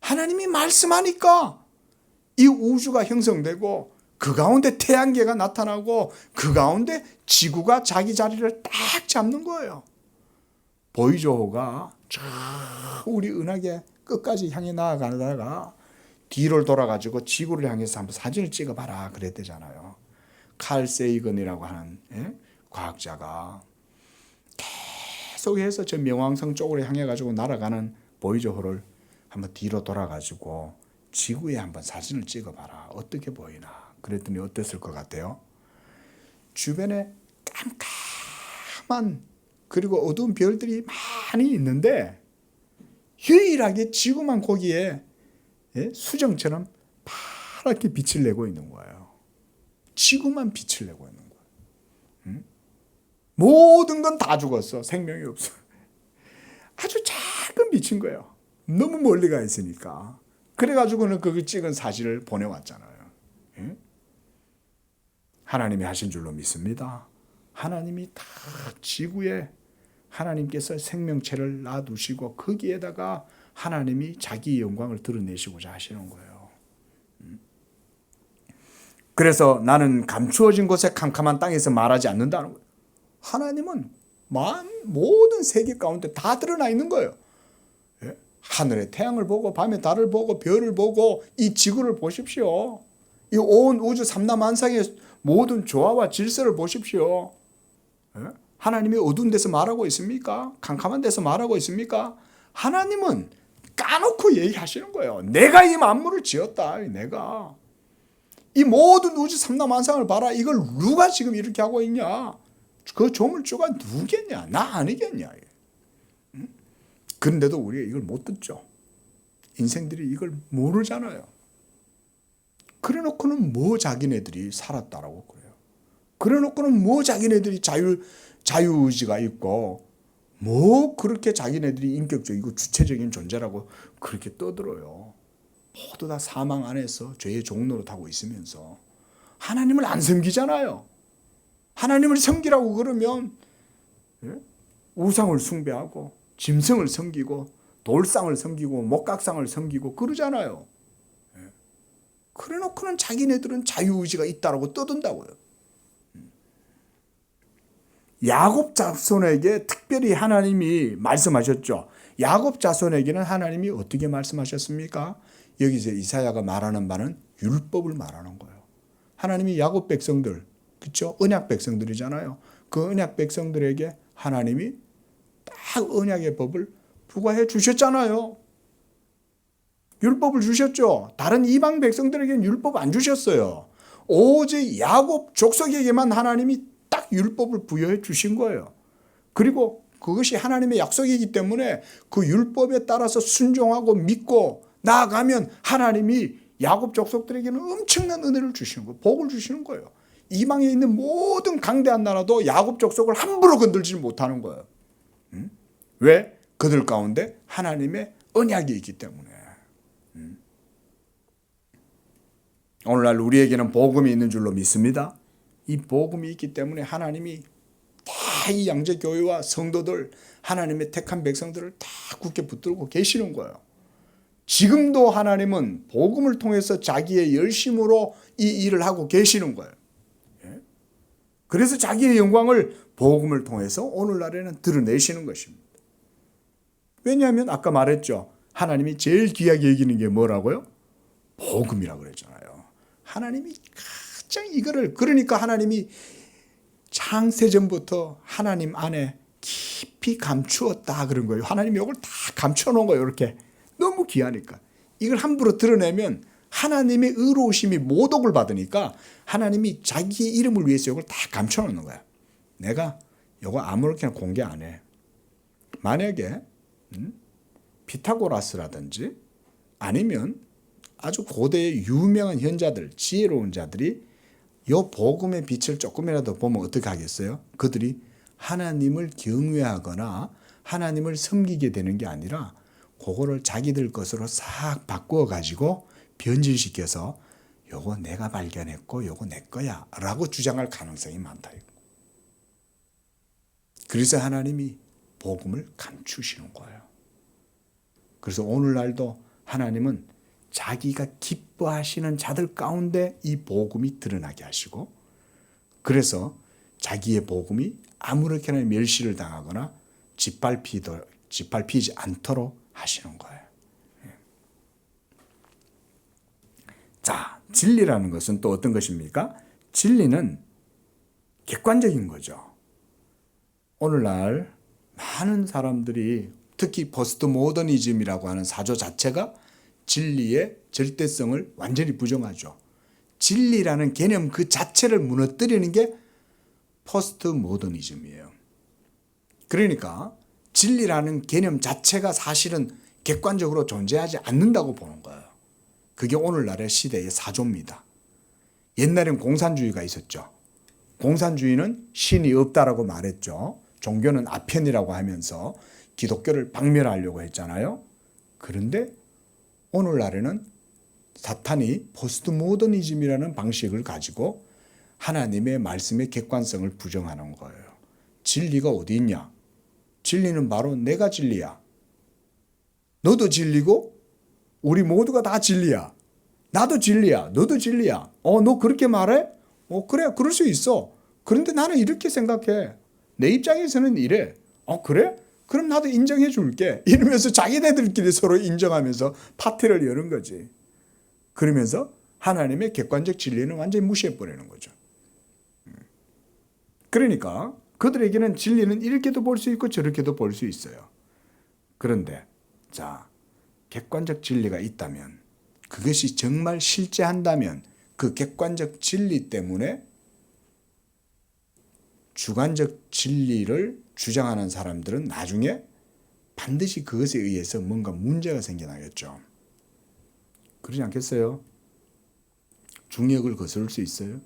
하나님이 말씀하니까 이 우주가 형성되고 그 가운데 태양계가 나타나고 그 가운데 지구가 자기 자리를 딱 잡는 거예요. 보이조호가 우리 은하계 끝까지 향해 나아가다가 뒤를 돌아가지고 지구를 향해서 한번 사진을 찍어봐라 그랬대잖아요. 칼 세이건이라고 하는 과학자가 계속해서 저 명왕성 쪽으로 향해 가지고 날아가는 보이조호를 한번 뒤로 돌아가지고 지구에 한번 사진을 찍어봐라. 어떻게 보이나. 그랬더니 어땠을 것 같아요? 주변에 깜깜한 그리고 어두운 별들이 많이 있는데 유일하게 지구만 거기에 수정처럼 파랗게 빛을 내고 있는 거예요. 지구만 빛을 내고 있는 거예요. 응? 모든 건 다 죽었어. 생명이 없어. 아주 작은 빛인 거예요. 너무 멀리 가 있으니까. 그래가지고는 그 찍은 사진을 보내왔잖아요. 응? 하나님이 하신 줄로 믿습니다. 하나님이 다 지구에 하나님께서 생명체를 놔두시고 거기에다가 하나님이 자기 영광을 드러내시고자 하시는 거예요. 그래서 나는 감추어진 곳에 캄캄한 땅에서 말하지 않는다는 거예요. 하나님은 모든 세계 가운데 다 드러나 있는 거예요. 하늘의 태양을 보고 밤의 달을 보고 별을 보고 이 지구를 보십시오. 이 온 우주 삼라만상의 모든 조화와 질서를 보십시오. 하나님이 어두운 데서 말하고 있습니까? 캄캄한 데서 말하고 있습니까? 하나님은 까놓고 얘기하시는 거예요. 내가 이 만물을 지었다. 내가. 이 모든 우주 삼라만상을 봐라. 이걸 누가 지금 이렇게 하고 있냐? 그 조물주가 누구겠냐? 나 아니겠냐? 그런데도 우리가 이걸 못 듣죠. 인생들이 이걸 모르잖아요. 그래 놓고는 뭐 자기네들이 살았다라고 그래요. 그래 놓고는 뭐 자기네들이 자유의지가 있고 뭐 그렇게 자기네들이 인격적이고 주체적인 존재라고 그렇게 떠들어요. 모두 다 사망 안에서 죄의 종노릇하고 있으면서 하나님을 안 섬기잖아요. 하나님을 섬기라고 그러면 우상을 숭배하고 짐승을 섬기고 돌상을 섬기고 목각상을 섬기고 그러잖아요. 그래 놓고는 자기네들은 자유의지가 있다라고 떠든다고요. 야곱 자손에게 특별히 하나님이 말씀하셨죠. 야곱 자손에게는 하나님이 어떻게 말씀하셨습니까? 여기서 이사야가 말하는 바는 율법을 말하는 거예요. 하나님이 야곱 백성들, 그렇죠? 언약 백성들이잖아요. 그 언약 백성들에게 하나님이 딱 언약의 법을 부과해 주셨잖아요. 율법을 주셨죠. 다른 이방 백성들에게는 율법 안 주셨어요. 오직 야곱 족속에게만 하나님이 딱 율법을 부여해 주신 거예요. 그리고 그것이 하나님의 약속이기 때문에 그 율법에 따라서 순종하고 믿고 나아가면 하나님이 야곱 족속들에게는 엄청난 은혜를 주시는 거예요. 복을 주시는 거예요. 이방에 있는 모든 강대한 나라도 야곱 족속을 함부로 건들지 못하는 거예요. 왜? 그들 가운데 하나님의 언약이 있기 때문에. 오늘날 우리에게는 복음이 있는 줄로 믿습니다. 이 복음이 있기 때문에 하나님이 다 이 양재교회와 성도들, 하나님의 택한 백성들을 다 굳게 붙들고 계시는 거예요. 지금도 하나님은 복음을 통해서 자기의 열심으로 이 일을 하고 계시는 거예요. 그래서 자기의 영광을 복음을 통해서 오늘날에는 드러내시는 것입니다. 왜냐하면 아까 말했죠. 하나님이 제일 귀하게 여기는 게 뭐라고요? 복음이라고 그랬잖아요. 하나님이 가장 이거를, 그러니까 하나님이 창세전부터 하나님 안에 깊이 감추었다 그런 거예요. 하나님이 이걸 다 감춰놓은 거예요. 이렇게 너무 귀하니까. 이걸 함부로 드러내면 하나님의 의로우심이 모독을 받으니까 하나님이 자기 이름을 위해서 이걸 다 감춰놓는 거야. 내가 이거 아무렇게나 공개 안 해. 만약에 피타고라스라든지 아니면 아주 고대의 유명한 현자들, 지혜로운 자들이 이 복음의 빛을 조금이라도 보면 어떻게 하겠어요? 그들이 하나님을 경외하거나 하나님을 섬기게 되는 게 아니라 그거를 자기들 것으로 싹 바꾸어 가지고 변질시켜서 요거 내가 발견했고 요거 내 거야 라고 주장할 가능성이 많다. 그래서 하나님이 복음을 감추시는 거예요. 그래서 오늘날도 하나님은 자기가 기뻐하시는 자들 가운데 이 복음이 드러나게 하시고, 그래서 자기의 복음이 아무렇게나 멸시를 당하거나 짓밟히지 않도록 하시는 거예요. 자, 진리라는 것은 또 어떤 것입니까? 진리는 객관적인 거죠. 오늘날 많은 사람들이 특히 포스트 모더니즘이라고 하는 사조 자체가 진리의 절대성을 완전히 부정하죠. 진리라는 개념 그 자체를 무너뜨리는 게 포스트 모더니즘이에요. 그러니까 진리라는 개념 자체가 사실은 객관적으로 존재하지 않는다고 보는 거예요. 그게 오늘날의 시대의 사조입니다. 옛날엔 공산주의가 있었죠. 공산주의는 신이 없다라고 말했죠. 종교는 아편이라고 하면서 기독교를 박멸하려고 했잖아요. 그런데 오늘날에는 사탄이 포스트 모더니즘이라는 방식을 가지고 하나님의 말씀의 객관성을 부정하는 거예요. 진리가 어디 있냐? 진리는 바로 내가 진리야. 너도 진리고 우리 모두가 다 진리야. 나도 진리야. 너도 진리야. 너 그렇게 말해? 그래. 그럴 수 있어. 그런데 나는 이렇게 생각해. 내 입장에서는 이래. 그래? 그럼 나도 인정해 줄게. 이러면서 자기네들끼리 서로 인정하면서 파티를 여는 거지. 그러면서 하나님의 객관적 진리는 완전히 무시해버리는 거죠. 그러니까 그들에게는 진리는 이렇게도 볼 수 있고 저렇게도 볼 수 있어요. 그런데 자, 객관적 진리가 있다면, 그것이 정말 실제한다면 그 객관적 진리 때문에 주관적 진리를 주장하는 사람들은 나중에 반드시 그것에 의해서 뭔가 문제가 생겨나겠죠. 그러지 않겠어요? 중력을 거스를 수 있어요?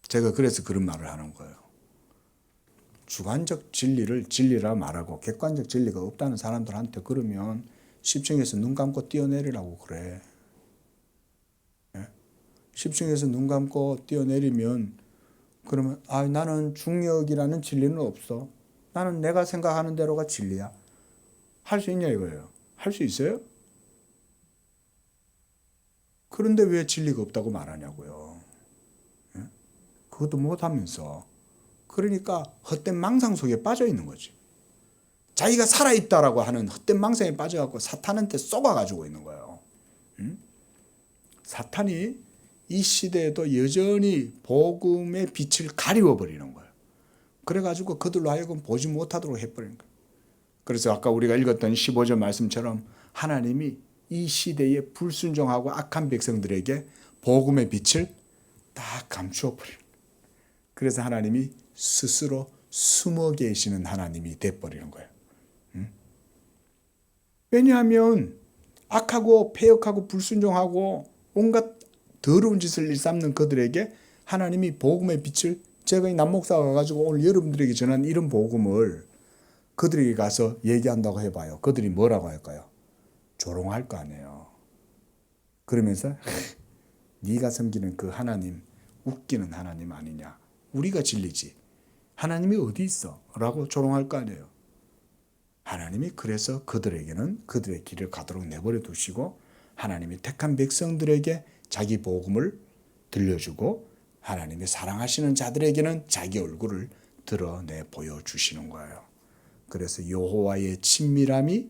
제가 그래서 그런 말을 하는 거예요. 주관적 진리를 진리라 말하고 객관적 진리가 없다는 사람들한테 그러면 10층에서 눈 감고 뛰어내리라고 그래. 10층에서 눈 감고 뛰어내리면 그러면 나는 중력이라는 진리는 없어. 나는 내가 생각하는 대로가 진리야. 할 수 있냐 이거예요. 할 수 있어요? 그런데 왜 진리가 없다고 말하냐고요. 그것도 못하면서. 그러니까 헛된 망상 속에 빠져 있는 거지. 자기가 살아있다라고 하는 헛된 망상에 빠져갖고 사탄한테 쏘아가지고 있는 거예요. 사탄이 이 시대에도 여전히 복음의 빛을 가리워버리는 거예요. 그래가지고 그들로 하여금 보지 못하도록 해버리는 거예요. 그래서 아까 우리가 읽었던 15절 말씀처럼 하나님이 이 시대에 불순종하고 악한 백성들에게 복음의 빛을 다 감추어 버리는 거예요. 그래서 하나님이 스스로 숨어 계시는 하나님이 돼버리는 거예요. 왜냐하면 악하고 패역하고 불순종하고 온갖 더러운 짓을 일삼는 그들에게 하나님이 복음의 빛을, 제가 이 남목사가 가가지고 오늘 여러분들에게 전한 이런 복음을 그들에게 가서 얘기한다고 해봐요. 그들이 뭐라고 할까요? 조롱할 거 아니에요. 그러면서 네가 섬기는 그 하나님 웃기는 하나님 아니냐. 우리가 진리지. 하나님이 어디 있어? 라고 조롱할 거 아니에요. 하나님이 그래서 그들에게는 그들의 길을 가도록 내버려 두시고 하나님이 택한 백성들에게 자기 복음을 들려주고 하나님이 사랑하시는 자들에게는 자기 얼굴을 드러내 보여주시는 거예요. 그래서 여호와의 친밀함이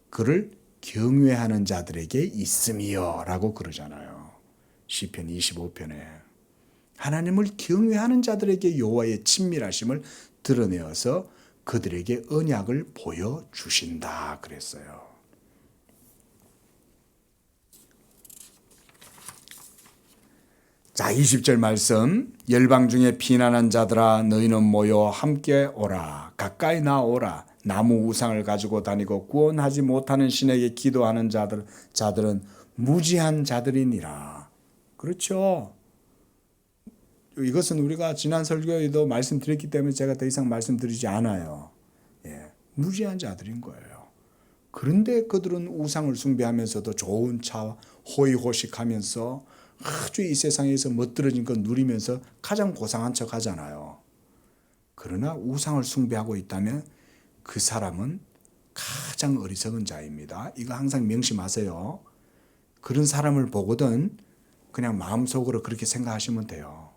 그를 경외하는 자들에게 있음이여 라고 그러잖아요. 시편 25편에 하나님을 경외하는 자들에게 여호와의 친밀하심을 드러내어서 그들에게 언약을 보여주신다 그랬어요. 자, 20절 말씀. 열방 중에 피난한 자들아 너희는 모여 함께 오라. 가까이 나오라. 나무 우상을 가지고 다니고 구원하지 못하는 신에게 기도하는 자들은 무지한 자들이니라. 그렇죠. 이것은 우리가 지난 설교에도 말씀드렸기 때문에 제가 더 이상 말씀드리지 않아요. 무지한 자들인 거예요. 그런데 그들은 우상을 숭배하면서도 좋은 차 호의호식하면서 아주 이 세상에서 멋들어진 것 누리면서 가장 고상한 척 하잖아요. 그러나 우상을 숭배하고 있다면 그 사람은 가장 어리석은 자입니다. 이거 항상 명심하세요. 그런 사람을 보거든 그냥 마음속으로 그렇게 생각하시면 돼요.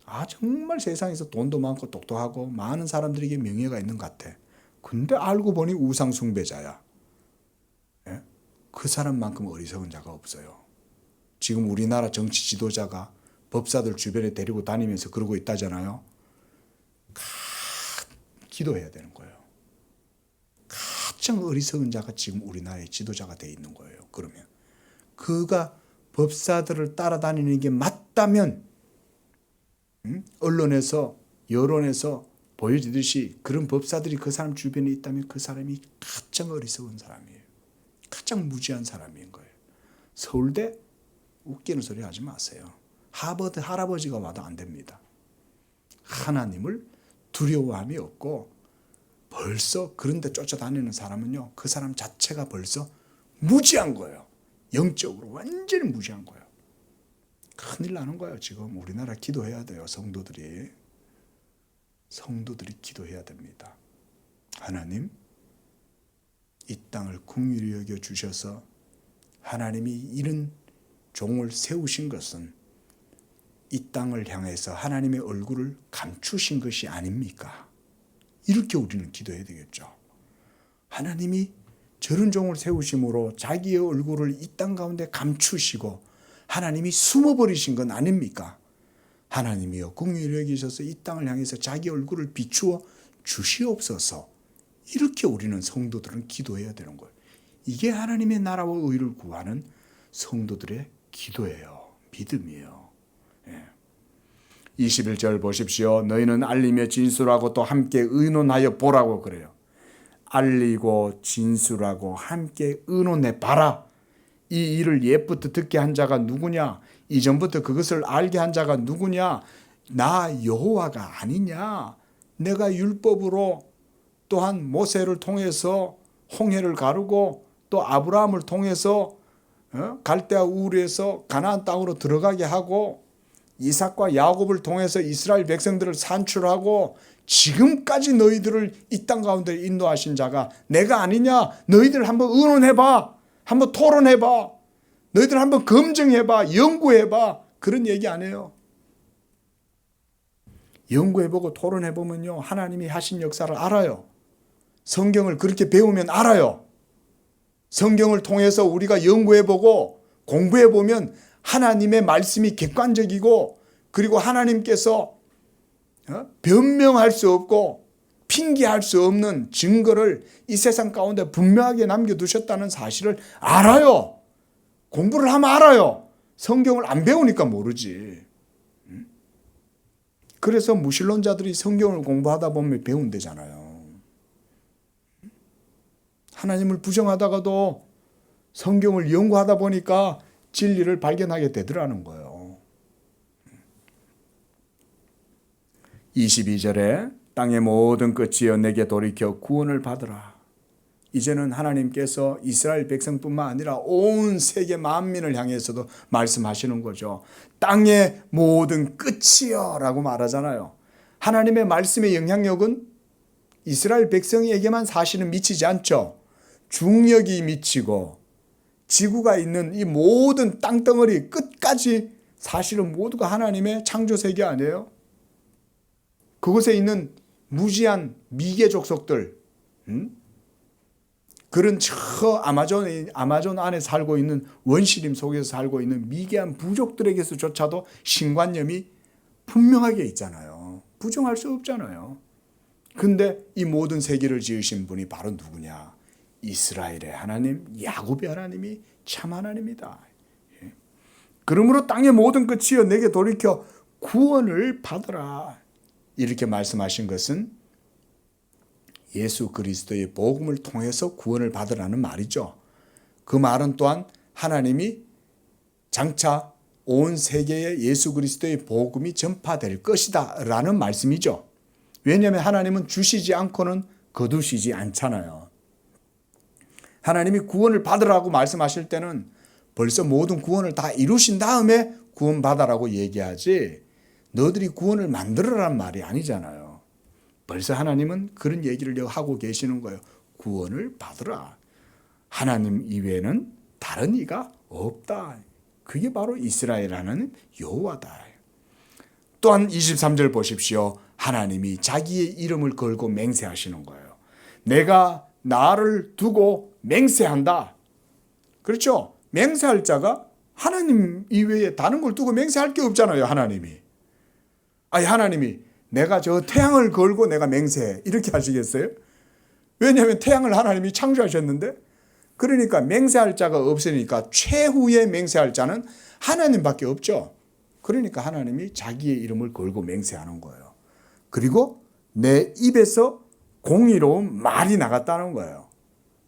아, 정말 세상에서 돈도 많고 똑똑하고 많은 사람들에게 명예가 있는 것 같아. 근데 알고 보니 우상 숭배자야. 그 사람만큼 어리석은 자가 없어요. 지금 우리나라 정치 지도자가 법사들 주변에 데리고 다니면서 그러고 있다잖아요. 기도해야 되는 거예요. 가장 어리석은 자가 지금 우리나라의 지도자가 돼 있는 거예요. 그러면 그가 법사들을 따라다니는 게 맞다면 언론에서 여론에서 보여지듯이 그런 법사들이 그 사람 주변에 있다면 그 사람이 가장 어리석은 사람이에요. 가장 무지한 사람인 거예요. 서울대 웃기는 소리 하지 마세요. 하버드 할아버지가 와도 안 됩니다. 하나님을 두려워함이 없고 벌써 그런 데 쫓아다니는 사람은요. 그 사람 자체가 벌써 무지한 거예요. 영적으로 완전히 무지한 거예요. 큰일 나는 거예요. 지금 우리나라 기도해야 돼요. 성도들이 기도해야 됩니다. 하나님 이 땅을 긍휼히 여겨 주셔서 하나님이 이런 종을 세우신 것은 이 땅을 향해서 하나님의 얼굴을 감추신 것이 아닙니까? 이렇게 우리는 기도해야 되겠죠. 하나님이 저런 종을 세우심으로 자기의 얼굴을 이 땅 가운데 감추시고 하나님이 숨어버리신 건 아닙니까? 하나님이여 긍휼히 여기셔서 이 땅을 향해서 자기 얼굴을 비추어 주시옵소서. 이렇게 우리는 성도들은 기도해야 되는 거예요. 이게 하나님의 나라와 의를 구하는 성도들의 기도예요. 믿음이에요. 21절 보십시오. 너희는 알리며 진술하고 또 함께 의논하여 보라고 그래요. 알리고 진술하고 함께 의논해 봐라. 이 일을 옛부터 듣게 한 자가 누구냐? 이전부터 그것을 알게 한 자가 누구냐? 나 여호와가 아니냐? 내가 율법으로 또한 모세를 통해서 홍해를 가르고 또 아브라함을 통해서 갈대아 우르에서 가나안 땅으로 들어가게 하고 이삭과 야곱을 통해서 이스라엘 백성들을 산출하고 지금까지 너희들을 이 땅 가운데 인도하신 자가 내가 아니냐? 너희들 한번 의논해봐. 한번 토론해봐. 너희들 한번 검증해봐. 연구해봐. 그런 얘기 안 해요. 연구해보고 토론해보면요. 하나님이 하신 역사를 알아요. 성경을 그렇게 배우면 알아요. 성경을 통해서 우리가 연구해보고 공부해보면 하나님의 말씀이 객관적이고 그리고 하나님께서 변명할 수 없고 핑계할 수 없는 증거를 이 세상 가운데 분명하게 남겨두셨다는 사실을 알아요. 공부를 하면 알아요. 성경을 안 배우니까 모르지. 그래서 무신론자들이 성경을 공부하다 보면 배운대잖아요. 하나님을 부정하다가도 성경을 연구하다 보니까 진리를 발견하게 되더라는 거예요. 22절에 땅의 모든 끝이여 내게 돌이켜 구원을 받으라. 이제는 하나님께서 이스라엘 백성뿐만 아니라 온 세계 만민을 향해서도 말씀하시는 거죠. 땅의 모든 끝이여 라고 말하잖아요. 하나님의 말씀의 영향력은 이스라엘 백성에게만 사실은 미치지 않죠. 중력이 미치고 지구가 있는 이 모든 땅덩어리 끝까지 사실은 모두가 하나님의 창조 세계 아니에요? 그곳에 있는 무지한 미개 족속들, 그런 저 아마존 안에 살고 있는 원시림 속에서 살고 있는 미개한 부족들에게서조차도 신관념이 분명하게 있잖아요. 부정할 수 없잖아요. 근데 이 모든 세계를 지으신 분이 바로 누구냐? 이스라엘의 하나님, 야곱의 하나님이 참 하나님이다. 그러므로 땅의 모든 끝이여 내게 돌이켜 구원을 받으라. 이렇게 말씀하신 것은 예수 그리스도의 복음을 통해서 구원을 받으라는 말이죠. 그 말은 또한 하나님이 장차 온 세계에 예수 그리스도의 복음이 전파될 것이다 라는 말씀이죠. 왜냐하면 하나님은 주시지 않고는 거두시지 않잖아요. 하나님이 구원을 받으라고 말씀하실 때는 벌써 모든 구원을 다 이루신 다음에 구원받아라고 얘기하지 너희들이 구원을 만들어라는 말이 아니잖아요. 벌써 하나님은 그런 얘기를 하고 계시는 거예요. 구원을 받으라. 하나님 이외에는 다른 이가 없다. 그게 바로 이스라엘 하나님 여호와다. 또한 23절 보십시오. 하나님이 자기의 이름을 걸고 맹세하시는 거예요. 내가 나를 두고 맹세한다. 그렇죠? 맹세할 자가 하나님 이외에 다른 걸 두고 맹세할 게 없잖아요. 하나님이. 아니 하나님이 내가 저 태양을 걸고 내가 맹세해. 이렇게 하시겠어요? 왜냐하면 태양을 하나님이 창조하셨는데 그러니까 맹세할 자가 없으니까 최후의 맹세할 자는 하나님밖에 없죠. 그러니까 하나님이 자기의 이름을 걸고 맹세하는 거예요. 그리고 내 입에서 공의로운 말이 나갔다는 거예요.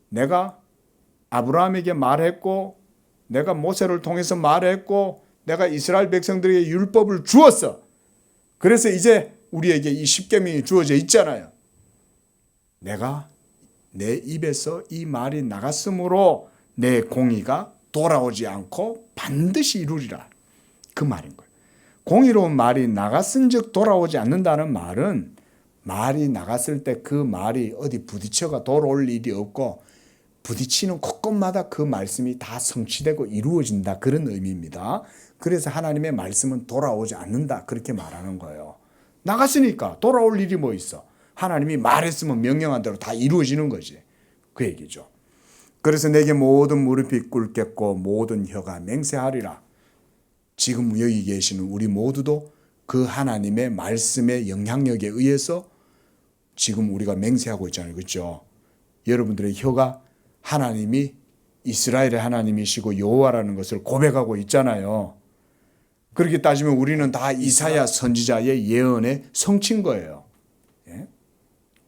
내가 아브라함에게 말했고 내가 모세를 통해서 말했고 내가 이스라엘 백성들에게 율법을 주었어. 그래서 이제 우리에게 이 십계명이 주어져 있잖아요. 내가 내 입에서 이 말이 나갔으므로 내 공의가 돌아오지 않고 반드시 이루리라. 그 말인 거예요. 공의로운 말이 나갔은 즉 돌아오지 않는다는 말은 말이 나갔을 때 그 말이 어디 부딪혀가 돌아올 일이 없고 부딪히는 곳곳마다 그 말씀이 다 성취되고 이루어진다. 그런 의미입니다. 그래서 하나님의 말씀은 돌아오지 않는다. 그렇게 말하는 거예요. 나갔으니까 돌아올 일이 뭐 있어. 하나님이 말했으면 명령한 대로 다 이루어지는 거지. 그 얘기죠. 그래서 내게 모든 무릎이 꿇겠고 모든 혀가 맹세하리라. 지금 여기 계시는 우리 모두도 그 하나님의 말씀의 영향력에 의해서 지금 우리가 맹세하고 있잖아요. 그렇죠? 여러분들의 혀가 하나님이 이스라엘의 하나님이시고 여호와라는 것을 고백하고 있잖아요. 그렇게 따지면 우리는 다 이사야 선지자의 예언에 성취인 거예요. 예?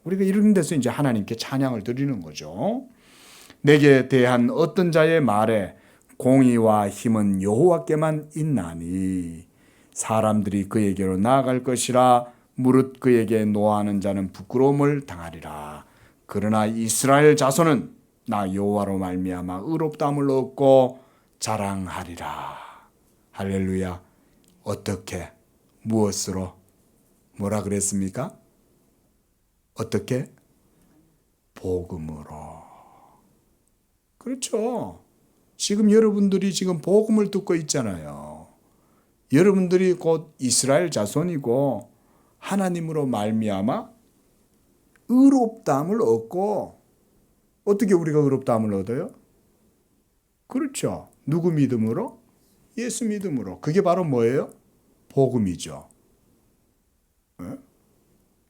우리가 이런 데서 이제 하나님께 찬양을 드리는 거죠. 내게 대한 어떤 자의 말에 공의와 힘은 여호와께만 있나니 사람들이 그에게로 나아갈 것이라. 무릇 그에게 노하는 자는 부끄러움을 당하리라. 그러나 이스라엘 자손은 나 여호와로 말미암아 의롭다함을 얻고 자랑하리라. 할렐루야. 어떻게? 무엇으로? 뭐라 그랬습니까? 어떻게? 복음으로. 그렇죠. 지금 여러분들이 지금 복음을 듣고 있잖아요. 여러분들이 곧 이스라엘 자손이고 하나님으로 말미암아 의롭다함을 얻고 어떻게 우리가 의롭다함을 얻어요? 그렇죠. 누구 믿음으로? 예수 믿음으로. 그게 바로 뭐예요? 복음이죠. 네?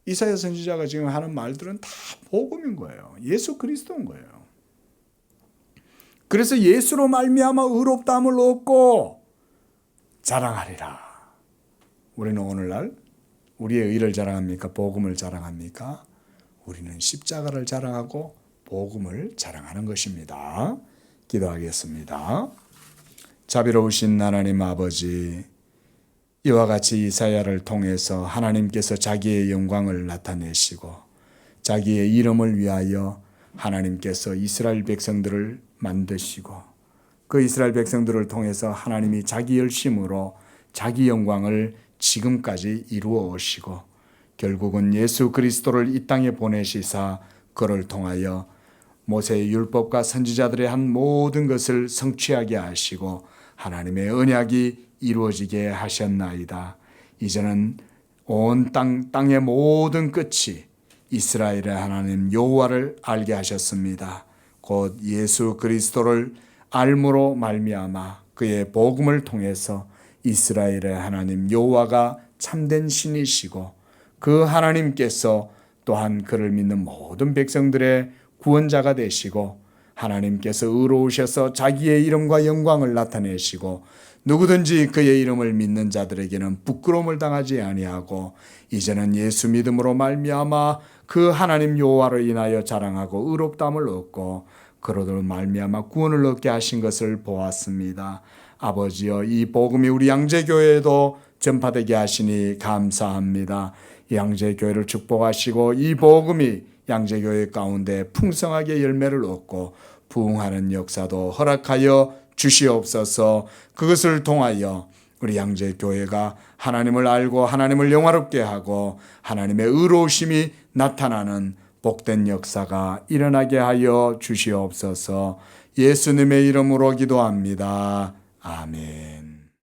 이사야 선지자가 지금 하는 말들은 다 복음인 거예요. 예수 그리스도인 거예요. 그래서 예수로 말미암아 의롭다함을 얻고 자랑하리라. 우리는 오늘날 우리의 의를 자랑합니까? 복음을 자랑합니까? 우리는 십자가를 자랑하고 복음을 자랑하는 것입니다. 기도하겠습니다. 자비로우신 하나님 아버지, 이와 같이 이사야를 통해서 하나님께서 자기의 영광을 나타내시고 자기의 이름을 위하여 하나님께서 이스라엘 백성들을 만드시고 그 이스라엘 백성들을 통해서 하나님이 자기 열심으로 자기 영광을 지금까지 이루어 오시고 결국은 예수 그리스도를 이 땅에 보내시사 그를 통하여 모세의 율법과 선지자들의 한 모든 것을 성취하게 하시고 하나님의 언약이 이루어지게 하셨나이다. 이제는 온 땅의 모든 끝이 이스라엘의 하나님 여호와를 알게 하셨습니다. 곧 예수 그리스도를 알므로 말미암아 그의 복음을 통해서 이스라엘의 하나님 여호와가 참된 신이시고 그 하나님께서 또한 그를 믿는 모든 백성들의 구원자가 되시고 하나님께서 의로우셔서 자기의 이름과 영광을 나타내시고 누구든지 그의 이름을 믿는 자들에게는 부끄러움을 당하지 아니하고 이제는 예수 믿음으로 말미암아 그 하나님 여호와로 인하여 자랑하고 의롭다함을 얻고 그로도 말미암아 구원을 얻게 하신 것을 보았습니다. 아버지여, 이 복음이 우리 양재교회에도 전파되게 하시니 감사합니다. 양재교회를 축복하시고 이 복음이 양재교회 가운데 풍성하게 열매를 얻고 부흥하는 역사도 허락하여 주시옵소서. 그것을 통하여 우리 양재교회가 하나님을 알고 하나님을 영화롭게 하고 하나님의 의로우심이 나타나는 복된 역사가 일어나게 하여 주시옵소서. 예수님의 이름으로 기도합니다. 아멘.